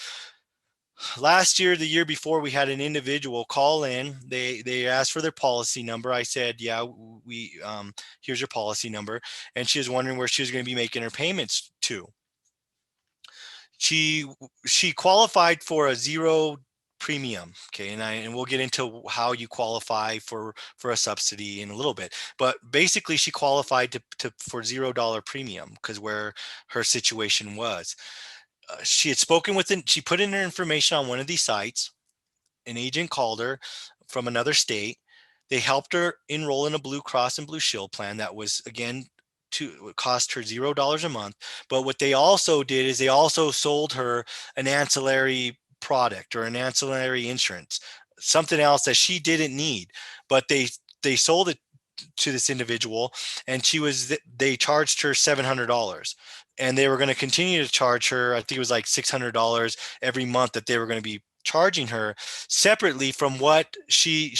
Last year, the year before, we had an individual call in. They asked for their policy number. I said, yeah, we here's your policy number. And she was wondering where she was going to be making her payments to. She qualified for a zero premium. Okay. And we'll get into how you qualify for a subsidy in a little bit, but basically she qualified for $0 premium because where her situation was. She had spoken with she put in her information on one of these sites. An agent called her from another state. They helped her enroll in a Blue Cross and Blue Shield plan that was, again, it cost her $0 a month. But what they also did is they also sold her an ancillary product or an ancillary insurance, something else that she didn't need, but they sold it to this individual, and they charged her $700, and they were going to continue to charge her, I think it was like $600 every month that they were going to be charging her separately from what she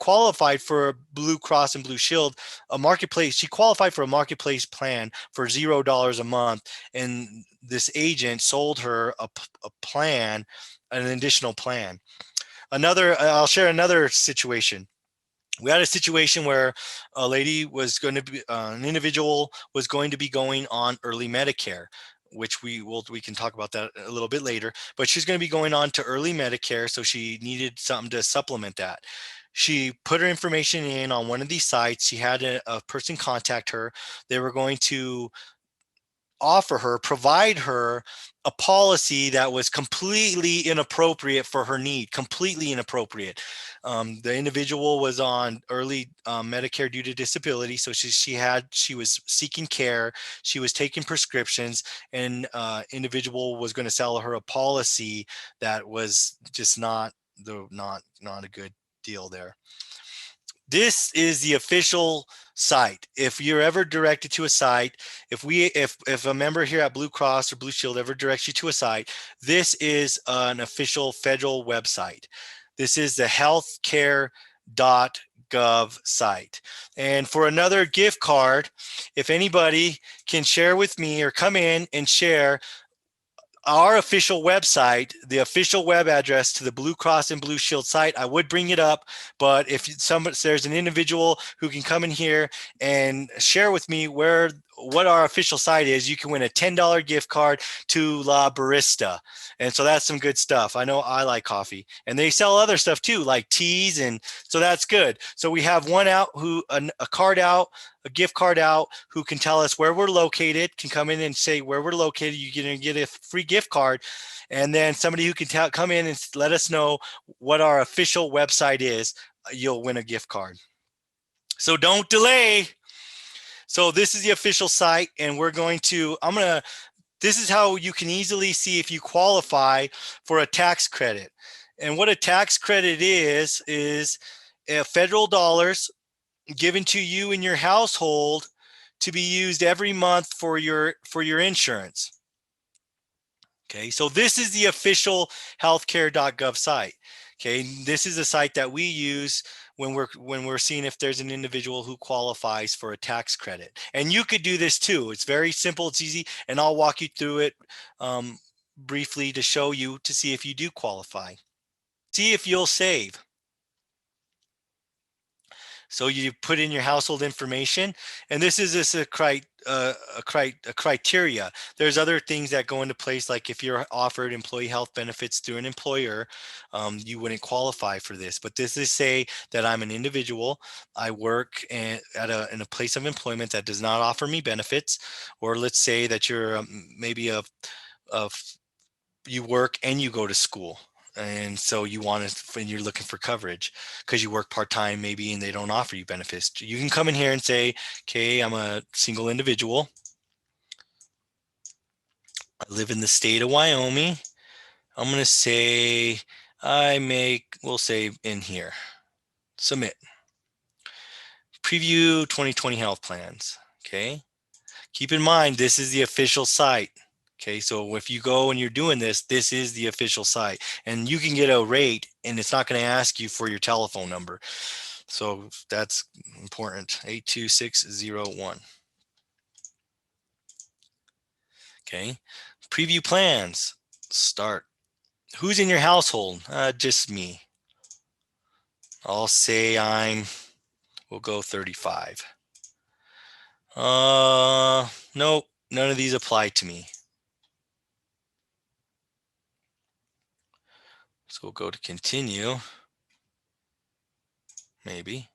qualified for a Blue Cross and Blue Shield, a marketplace. She qualified for a marketplace plan for $0 a month, and this agent sold her a plan, an additional plan. I'll share another situation. We had a situation where a lady was going to be, an individual was going to be going on early Medicare, which we can talk about that a little bit later, but she's going to be going on to early Medicare. So she needed something to supplement that. She put her information in on one of these sites. She had a person contact her. They were going to provide her a policy that was completely inappropriate for her need, completely inappropriate. The individual was on early Medicare due to disability. So she was seeking care. She was taking prescriptions, and individual was going to sell her a policy that was just not a good deal there. This is the official site. If you're ever directed to a site, if a member here at Blue Cross or Blue Shield ever directs you to a site, this is an official federal website. This is the healthcare.gov site. And for another gift card, if anybody can share with me or come in and share our official website, the official web address to the Blue Cross and Blue Shield site, I would bring it up. But if there's an individual who can come in here and share with me what our official site is, you can win a $10 gift card to La Barista. And so that's some good stuff. I know I like coffee, and they sell other stuff too, like teas. And so that's good. So we have one out a gift card out who can tell us where we're located, can come in and say where we're located. You're going to get a free gift card. And then somebody who can come in and let us know what our official website is, you'll win a gift card. So don't delay. So this is the official site, and this is how you can easily see if you qualify for a tax credit. And what a tax credit is federal dollars given to you and your household to be used every month for your insurance. Okay, so this is the official healthcare.gov site. Okay, this is a site that we use when we're seeing if there's an individual who qualifies for a tax credit. And you could do this too. It's very simple, it's easy, and I'll walk you through it briefly to show you to see if you do qualify. See if you'll save. So you put in your household information, and this is a criteria. There's other things that go into place, like if you're offered employee health benefits through an employer, you wouldn't qualify for this. But this is say that I'm an individual, I work in a place of employment that does not offer me benefits, or let's say that you're maybe you work and you go to school. And so when you're looking for coverage because you work part-time maybe and they don't offer you benefits, you can come in here and say, okay, I'm a single individual. I live in the state of Wyoming. I'm going to say we'll say in here, submit. Preview 2020 health plans. Okay. Keep in mind, this is the official site. Okay, so if you go and you're doing this is the official site, and you can get a rate and it's not going to ask you for your telephone number. So that's important. 82601. Okay. Preview plans. Start. Who's in your household? Just me. I'll say we'll go 35. Nope. None of these apply to me. So we'll go to continue. Maybe.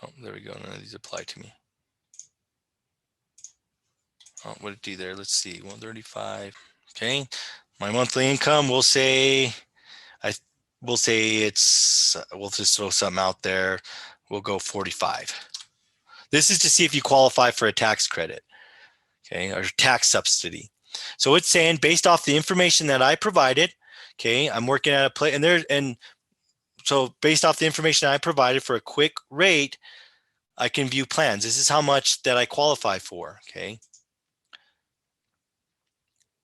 Oh, there we go. None of these apply to me. Oh, what did it do there? Let's see. 135. Okay. My monthly income, we'll say we'll just throw something out there. We'll go 45. This is to see if you qualify for a tax credit, okay, or tax subsidy. So it's saying based off the information that I provided, okay, I'm working at a place, and so based off the information I provided for a quick rate, I can view plans. This is how much that I qualify for, okay.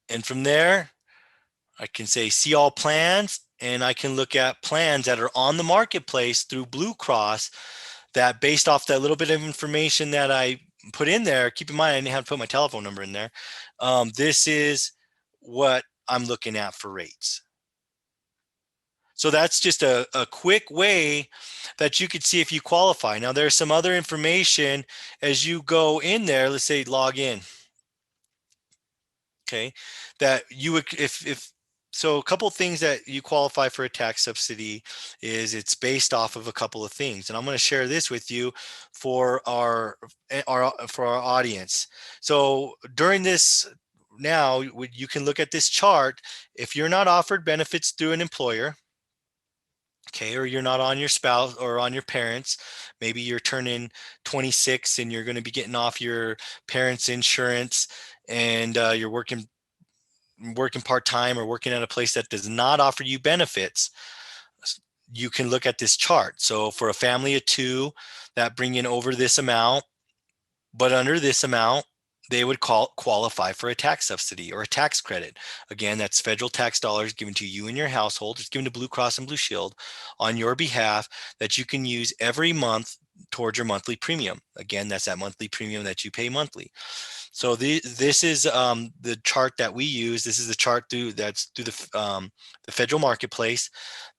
And from there, I can say see all plans, and I can look at plans that are on the marketplace through Blue Cross that based off that little bit of information that I put in there. Keep in mind, I didn't have to put my telephone number in there. This is what I'm looking at for rates. So that's just a quick way that you could see if you qualify. Now, there's some other information as you go in there. Let's say log in. Okay, that you would if so a couple of things that you qualify for a tax subsidy is it's based off of a couple of things, and I'm going to share this with you for our audience. So during this now you can look at this chart. If you're not offered benefits through an employer, okay, or you're not on your spouse or on your parents, maybe you're turning 26 and you're going to be getting off your parents' insurance, and you're working part-time or working at a place that does not offer you benefits, you can look at this chart. So for a family of two that bring in over this amount, but under this amount, they would qualify for a tax subsidy or a tax credit. Again, that's federal tax dollars given to you and your household. It's given to Blue Cross and Blue Shield on your behalf that you can use every month towards your monthly premium. Again, that's that monthly premium that you pay monthly. So this is the chart that we use. This is the chart through the federal marketplace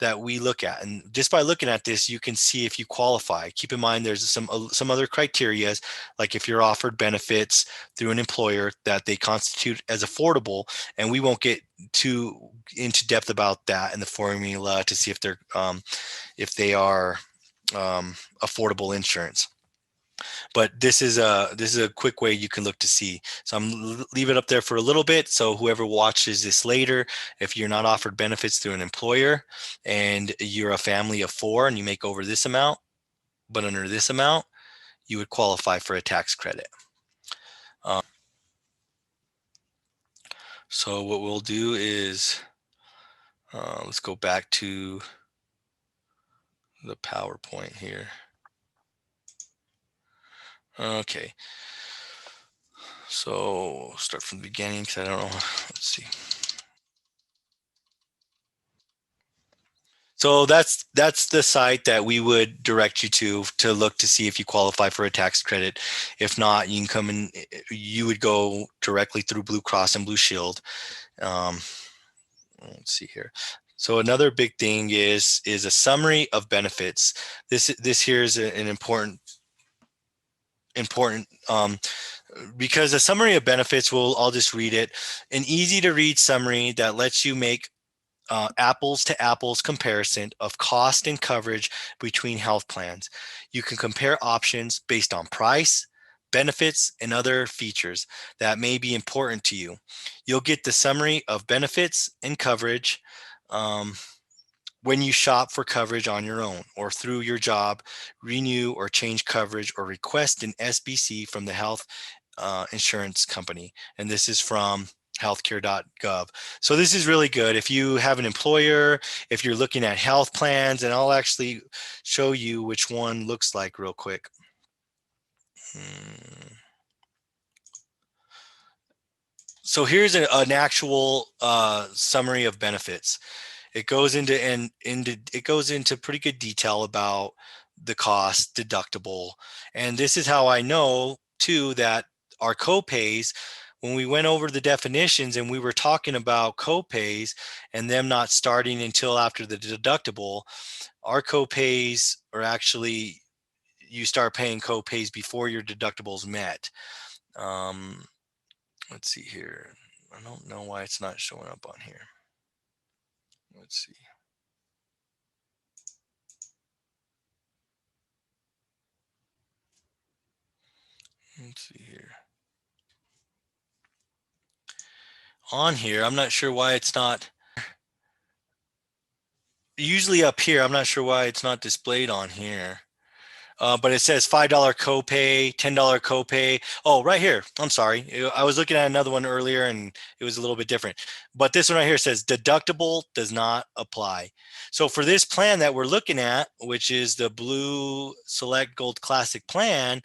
that we look at, and just by looking at this, you can see if you qualify. Keep in mind, there's some other criteria, like if you're offered benefits through an employer that they constitute as affordable, and we won't get too into depth about that in the formula to see if they are affordable insurance. But this is a quick way you can look to see. So I'm leave it up there for a little bit. So whoever watches this later, if you're not offered benefits through an employer and you're a family of four and you make over this amount, but under this amount, you would qualify for a tax credit. So what we'll do is let's go back to the PowerPoint here. Okay. So start from the beginning because I don't know. Let's see. So that's the site that we would direct you to look to see if you qualify for a tax credit. If not, you can come in. You would go directly through Blue Cross and Blue Shield. Let's see here. So another big thing is a summary of benefits. This here is an important because a summary of benefits I'll just read it. An easy to read summary that lets you make apples to apples comparison of cost and coverage between health plans. You can compare options based on price, benefits, and other features that may be important to you. You'll get the summary of benefits and coverage when you shop for coverage on your own or through your job, renew or change coverage, or request an SBC from the health insurance company. And this is from healthcare.gov. So this is really good if you have an employer, if you're looking at health plans, and I'll actually show you which one looks like real quick. So here's an actual summary of benefits. It goes into pretty good detail about the cost, deductible, and this is how I know too that our copays, when we went over the definitions and we were talking about copays and them not starting until after the deductible, our copays are actually, you start paying copays before your deductibles met. Um, let's see here. I don't know why it's not showing up on here. Let's see. Let's see here. On here, I'm not sure why it's not. Usually up here, I'm not sure why it's not displayed on here. But it says $5 copay, $10 copay. Oh, right here. I'm sorry. I was looking at another one earlier and it was a little bit different. But this one right here says deductible does not apply. So for this plan that we're looking at, which is the Blue Select Gold Classic plan,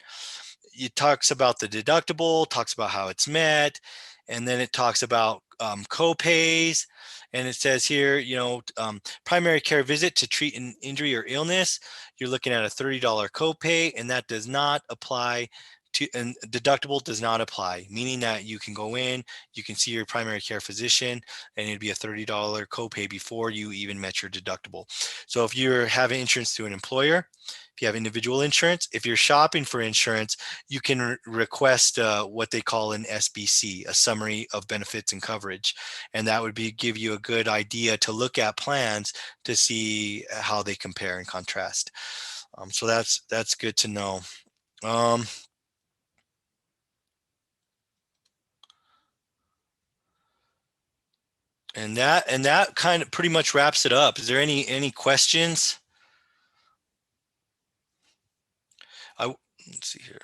it talks about the deductible, talks about how it's met, and then it talks about co-pays. And it says here, primary care visit to treat an injury or illness, you're looking at a $30 copay, and that does not apply to, and deductible does not apply, meaning that you can go in, you can see your primary care physician, and it'd be a $30 copay before you even met your deductible. So if you're having insurance through an employer, if you have individual insurance, if you're shopping for insurance, you can request what they call an SBC, a summary of benefits and coverage. And that would give you a good idea to look at plans to see how they compare and contrast. So that's good to know. And that kind of pretty much wraps it up. Is there any questions? Let's see here.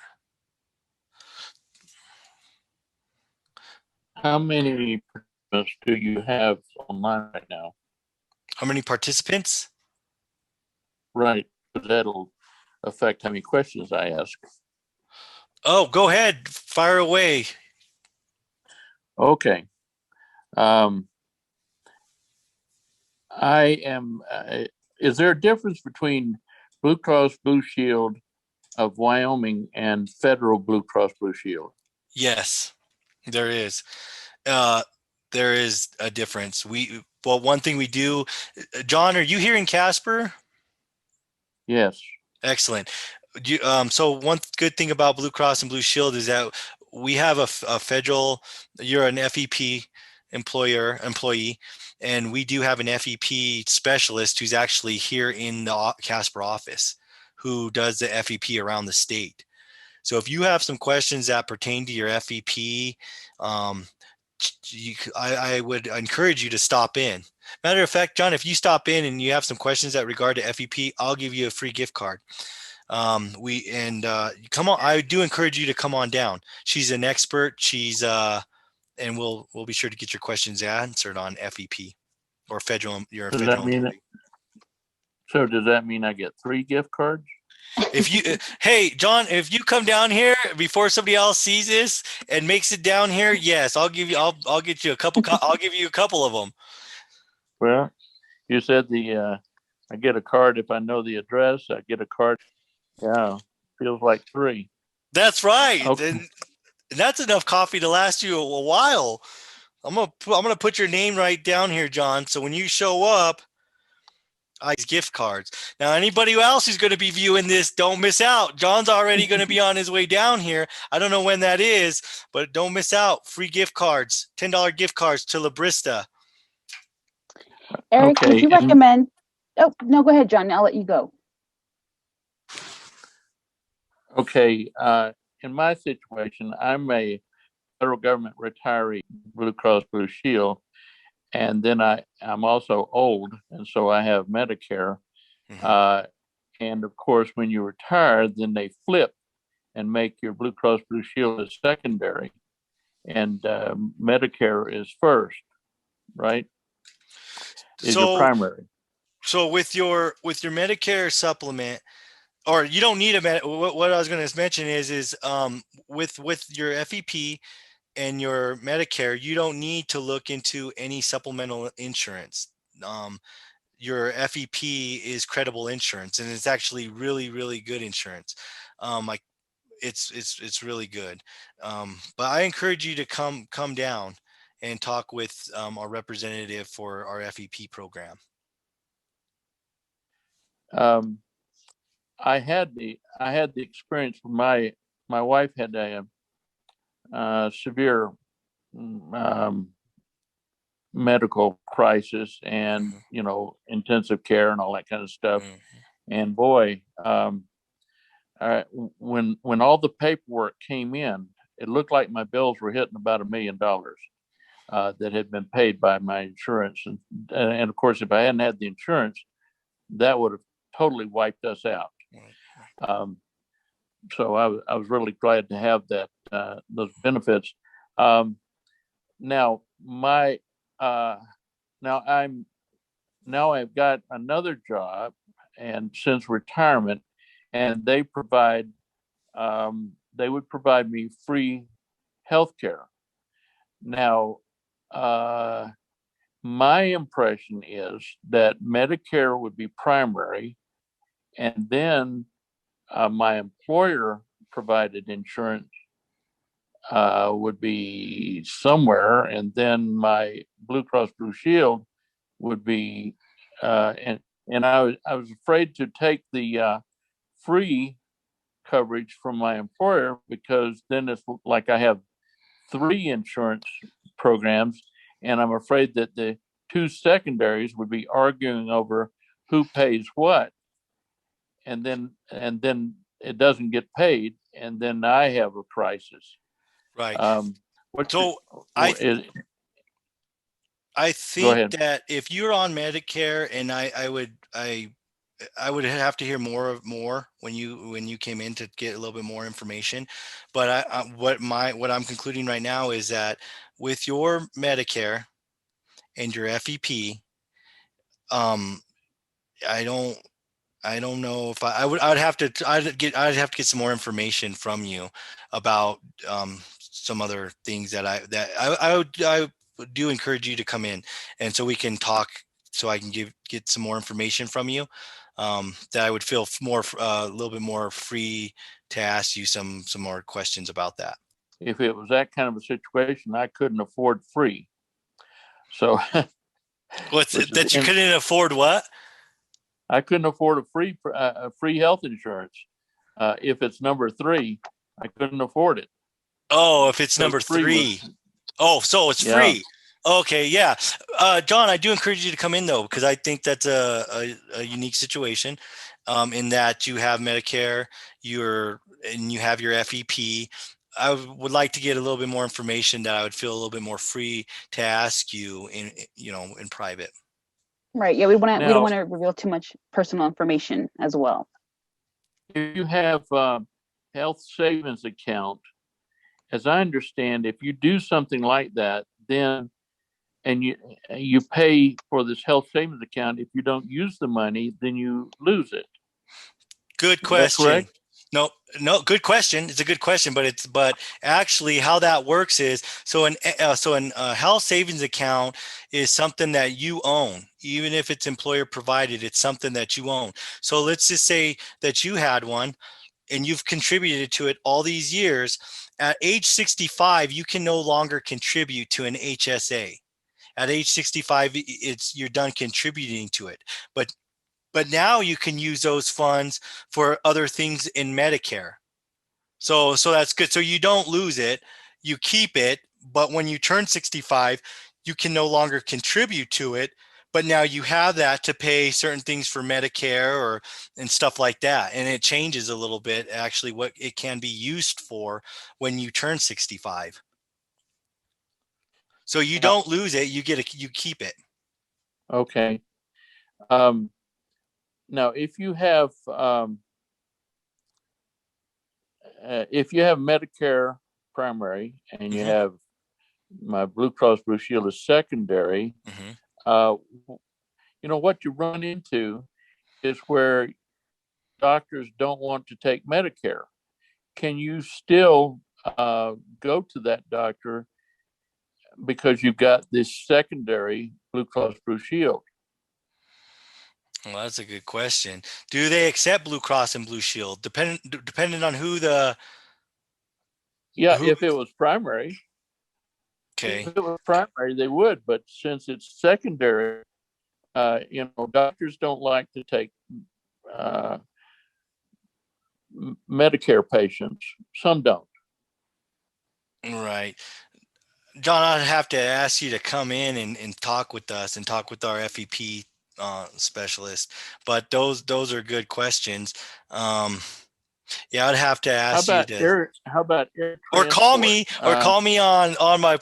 How many participants do you have online right now? How many participants? Right, that'll affect how many questions I ask. Oh, go ahead, fire away. Okay. I am. Is there a difference between Blue Cross Blue Shield of Wyoming and Federal Blue Cross Blue Shield? Yes, there is. There is a difference. One thing we do, John, are you here in Casper? Yes. Excellent. So one good thing about Blue Cross and Blue Shield is that we have a federal, you're an FEP employee, and we do have an FEP specialist who's actually here in the Casper office who does the FEP around the state. So if you have some questions that pertain to your FEP, I would encourage you to stop in. Matter of fact, John, if you stop in and you have some questions that regard to FEP, I'll give you a free gift card. Come on. I do encourage you to come on down. She's an expert. And we'll be sure to get your questions answered on FEP or federal. You're a federal employee. So does that mean I get 3 gift cards? Hey, John, if you come down here before somebody else sees this and makes it down here, yes, I'll get you a couple. I'll give you a couple of them. Well, you said I get a card if I know the address. I get a card. Yeah, feels like 3. That's right. Okay. And that's enough coffee to last you a while. I'm gonna put your name right down here, John. So when you show up, gift cards. Now, anybody else who's going to be viewing this, don't miss out. John's already going to be on his way down here. I don't know when that is, but don't miss out. Free gift cards, $10 gift cards to La Brista. Eric, would you recommend? Oh, no, go ahead, John. I'll let you go. Okay. In my situation, I'm a federal government retiree, Blue Cross Blue Shield. And then I'm also old, and so I have Medicare. Mm-hmm. And of course, when you retire, then they flip and make your Blue Cross Blue Shield as secondary, and Medicare is first, right? Is your primary. So with your Medicare supplement, or you don't need what I was going to mention is with your FEP and your Medicare, you don't need to look into any supplemental insurance. your FEP is credible insurance, and it's actually really, really good insurance. Like it's really good. But I encourage you to come down and talk with our representative for our FEP program. I had the experience. My wife had a severe medical crisis, and intensive care and all that kind of stuff. And boy, when all the paperwork came in, it looked like my bills were hitting about $1 million that had been paid by my insurance, and of course, if I hadn't had the insurance, that would have totally wiped us out. So I was really glad to have that those benefits. Now I've got another job, and since retirement, and they would provide me free health care. Now, my impression is that Medicare would be primary, and then my employer provided insurance would be somewhere, and then my Blue Cross Blue Shield would be, and I was afraid to take the free coverage from my employer, because then it's like I have 3 insurance programs, and I'm afraid that the 2 secondaries would be arguing over who pays what, and then it doesn't get paid, and then I have a crisis. Right. So I think that if you're on Medicare, and I would have to hear more when you came in to get a little bit more information. But what I'm concluding right now is that with your Medicare and your FEP, I don't know if I'd have to get some more information from you about some other things that I do encourage you to come in, and so we can talk, so I can get some more information from you, that I would feel more a little bit more free to ask you some more questions about that. If it was that kind of a situation, I couldn't afford free. So what's that? You couldn't afford what? I couldn't afford a free health insurance. If it's number 3, I couldn't afford it. Oh, if it's number 3. So it's free. Okay, yeah. John, I do encourage you to come in, though, because I think that's a unique situation, in that you have Medicare, and you have your FEP. I would like to get a little bit more information that I would feel a little bit more free to ask you in private. Right. Yeah, we don't want to reveal too much personal information as well. If you have a health savings account, as I understand, if you do something like that, then and you pay for this health savings account, if you don't use the money, then you lose it. Good question. No, good question. It's a good question, but actually how that works is, so an health savings account is something that you own. Even if it's employer provided, it's something that you own. So let's just say that you had one and you've contributed to it all these years. At age 65, you can no longer contribute to an HSA. At age 65, you're done contributing to it. But now you can use those funds for other things in Medicare. So that's good. So you don't lose it, you keep it, but when you turn 65, you can no longer contribute to it, but now you have that to pay certain things for Medicare and stuff like that. And it changes a little bit, actually, what it can be used for when you turn 65. So you don't lose it, you keep it. Okay. Now, if you have Medicare primary and you have my Blue Cross Blue Shield is secondary, what you run into is where doctors don't want to take Medicare. Can you still go to that doctor because you've got this secondary Blue Cross Blue Shield? Well, that's a good question. Do they accept Blue Cross and Blue Shield? Depending on who Yeah, who. if it was primary, Okay. they would. But since it's secondary, doctors don't like to take uh, Medicare patients. Some don't. Right. John, I'd have to ask you to come in and talk with us and talk with our FEP specialist. But those are good questions. Um, yeah, I'd have to How ask you about to, air? How about air or call transport? me, or call me on my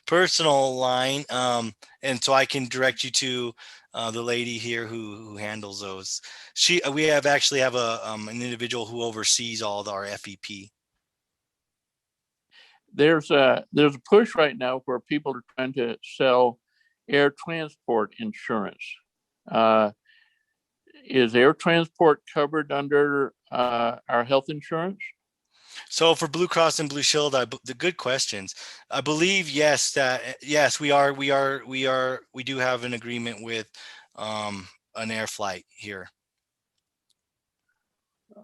personal line, and so I can direct you to the lady here who handles those. We have actually have an individual who oversees all of our FEP. There's a push right now where people are trying to sell air transport insurance. Uh, is air transport covered under our health insurance? So for Blue Cross and Blue Shield, the good questions. I believe yes, we do have an agreement with an air flight here.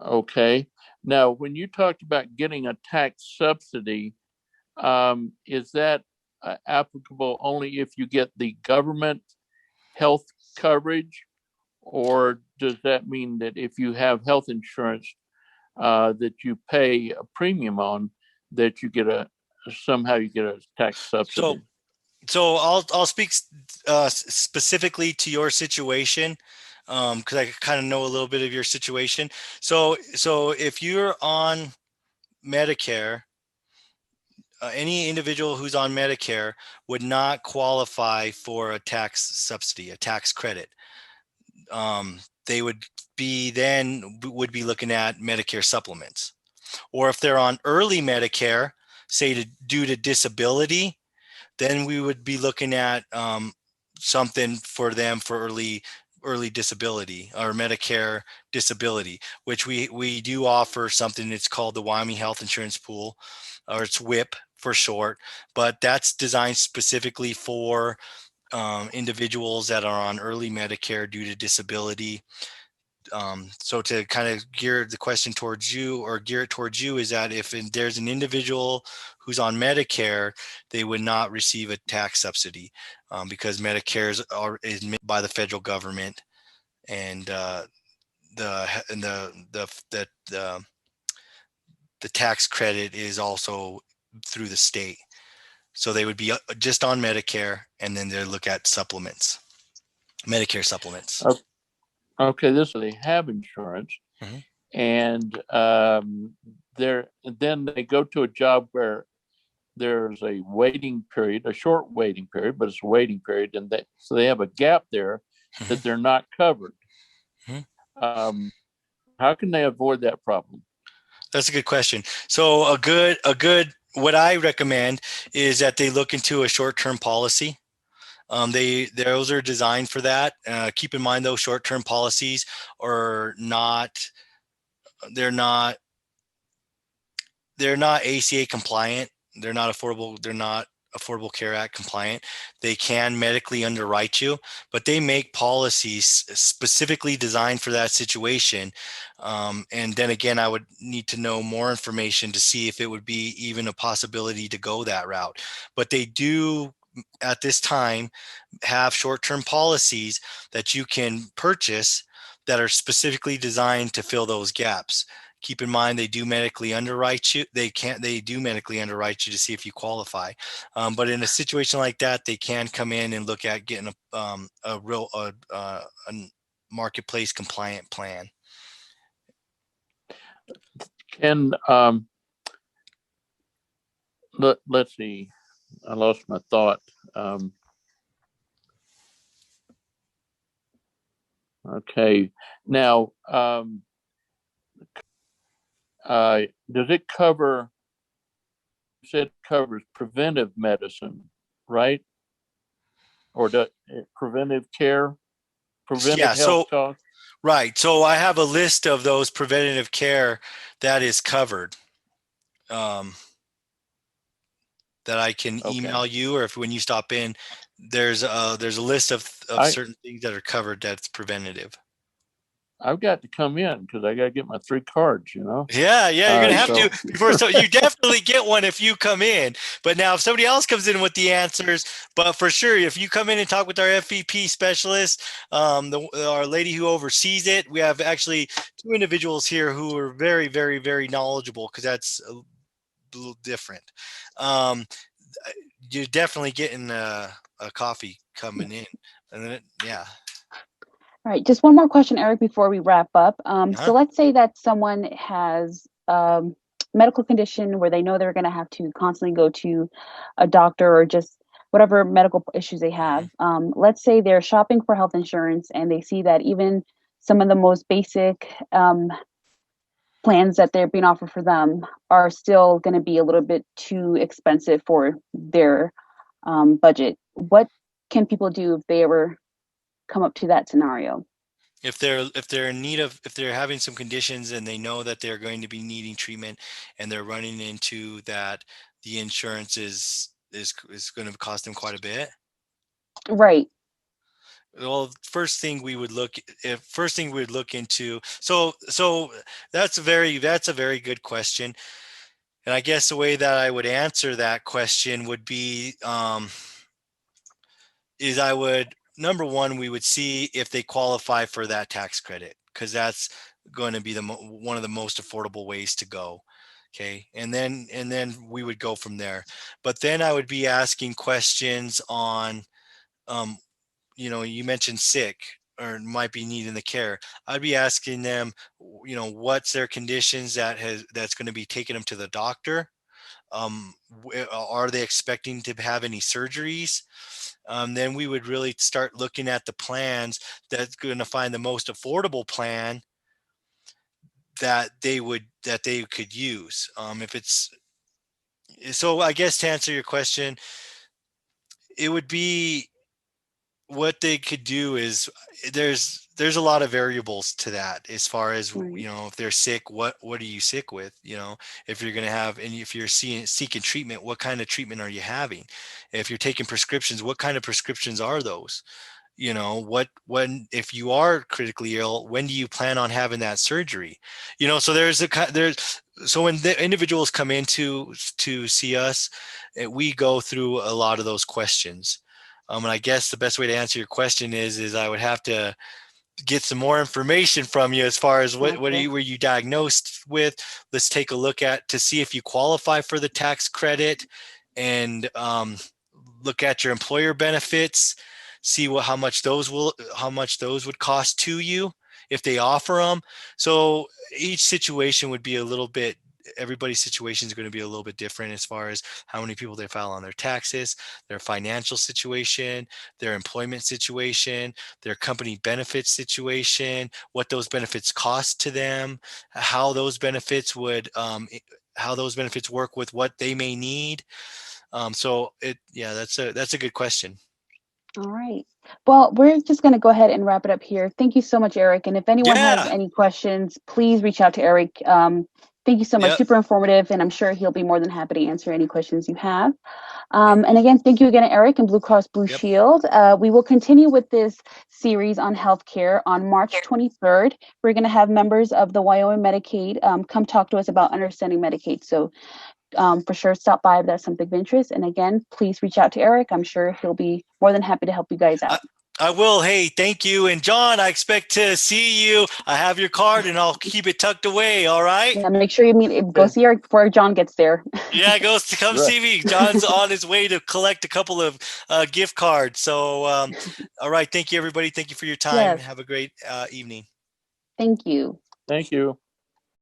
Okay. Now, when you talked about getting a tax subsidy, is that applicable only if you get the government health coverage, or does that mean that if you have health insurance that you pay a premium on, that you get somehow you get a tax subsidy? So I'll speak specifically to your situation, because I kind of know a little bit of your situation. So if you're on Medicare, any individual who's on Medicare would not qualify for a tax subsidy, a tax credit. They would be looking at Medicare supplements, or if they're on early Medicare, say due to disability, then we would be looking at something for them for early disability or Medicare disability, which we do offer something. It's called the Wyoming Health Insurance Pool, or it's WHIP for short, but that's designed specifically for individuals that are on early Medicare due to disability. So to kind of gear the question towards you, or gear it towards you, is that if there's an individual who's on Medicare, they would not receive a tax subsidy, because Medicare is made by the federal government, and the tax credit is also through the state. So they would be just on Medicare, and then they look at supplements, Medicare supplements. Okay, they have insurance, Mm-hmm. and then they go to a job where there's a waiting period, a short waiting period, but it's a waiting period, and so they have a gap there Mm-hmm. that they're not covered. Mm-hmm. How can they avoid that problem? That's a good question. So what I recommend is that they look into a short-term policy. Those are designed for that. Keep in mind, though, short-term policies are they're not ACA compliant. They're not Affordable Care Act compliant. They can medically underwrite you, but they make policies specifically designed for that situation. And then again, I would need to know more information to see if it would be even a possibility to go that route. But they do, at this time, have short-term policies that you can purchase that are specifically designed to fill those gaps. Keep in mind, they do medically underwrite you. They do medically underwrite you to see if you qualify. But in a situation like that, they can come in and look at getting a marketplace compliant plan. And let's see, I lost my thought. Okay, now does it cover? You said it covers preventive medicine, right? Or preventive care, preventive health costs? Right. So I have a list of those preventative care that is covered, that I can email you, or if when you stop in, there's a list of I- certain things that are covered that's preventative. I've got to come in because I got to get my 3 cards, you know? Yeah, you're gonna have So to before. So you definitely get one if you come in. But now, if somebody else comes in with the answers, but for sure, if you come in and talk with our FVP specialist, our lady who oversees it, we have actually 2 individuals here who are very, very, very knowledgeable because that's a little different. Um, you're definitely getting a coffee coming in, and then yeah. All right, just one more question, Eric, before we wrap up. Uh-huh. So let's say that someone has medical condition where they know they're going to have to constantly go to a doctor or just whatever medical issues they have. Let's say they're shopping for health insurance and they see that even some of the most basic plans that they're being offered for them are still going to be a little bit too expensive for their budget. What can people do if they ever come up to that scenario? If they're in need of, if they're having some conditions and they know that they're going to be needing treatment and they're running into that, the insurance is going to cost them quite a bit. Right. Well, first thing we would look into, so that's a very good question. And I guess the way that I would answer that question would be is I would, number one, we would see if they qualify for that tax credit, because that's going to be one of the most affordable ways to go. Okay. And then we would go from there. But then I would be asking questions on, you mentioned sick or might be needing the care. I'd be asking them, what's their conditions that's going to be taking them to the doctor. Are they expecting to have any surgeries? Then we would really start looking at the plans that's going to find the most affordable plan that they could use. If it's so, I guess to answer your question, it would be what they could do is there's a lot of variables to that as far as Right. if they're sick, what are you sick with, if you're going to have, and if you're seeking treatment, what kind of treatment are you having? If you're taking prescriptions, what kind of prescriptions are those? When if you are critically ill, when do you plan on having that surgery? So so when the individuals come in to see us, we go through a lot of those questions. And I guess the best way to answer your question is I would have to get some more information from you as far as what Okay. were you diagnosed with. Let's take a look at to see if you qualify for the tax credit, and look at your employer benefits, see how much those would cost to you if they offer them. So each situation would be a little bit, everybody's situation is going to be a little bit different as far as how many people they file on their taxes, their financial situation, their employment situation, their company benefits situation, what those benefits cost to them, how those benefits work with what they may need. That's a good question. All right. Well, we're just going to go ahead and wrap it up here. Thank you so much, Eric. And if anyone has Yeah. any questions, please reach out to Eric. Thank you so much. Yep. Super informative, and I'm sure he'll be more than happy to answer any questions you have. Thank And you. again, thank you again, Eric and Blue Cross Blue Yep. Shield. We will continue with this series on healthcare on March 23rd. We're going to have members of the Wyoming Medicaid come talk to us about understanding Medicaid. So for sure, stop by if that's something of interest. And again, please reach out to Eric. I'm sure he'll be more than happy to help you guys out. I will. Hey, thank you. And John, I expect to see you. I have your card and I'll keep it tucked away. All right. Yeah, make sure go see Eric before John gets there. Yeah, come Right. see me. John's on his way to collect a couple of gift cards. So, all right. Thank you, everybody. Thank you for your time. Yes, Have a great evening. thank you. Thank you.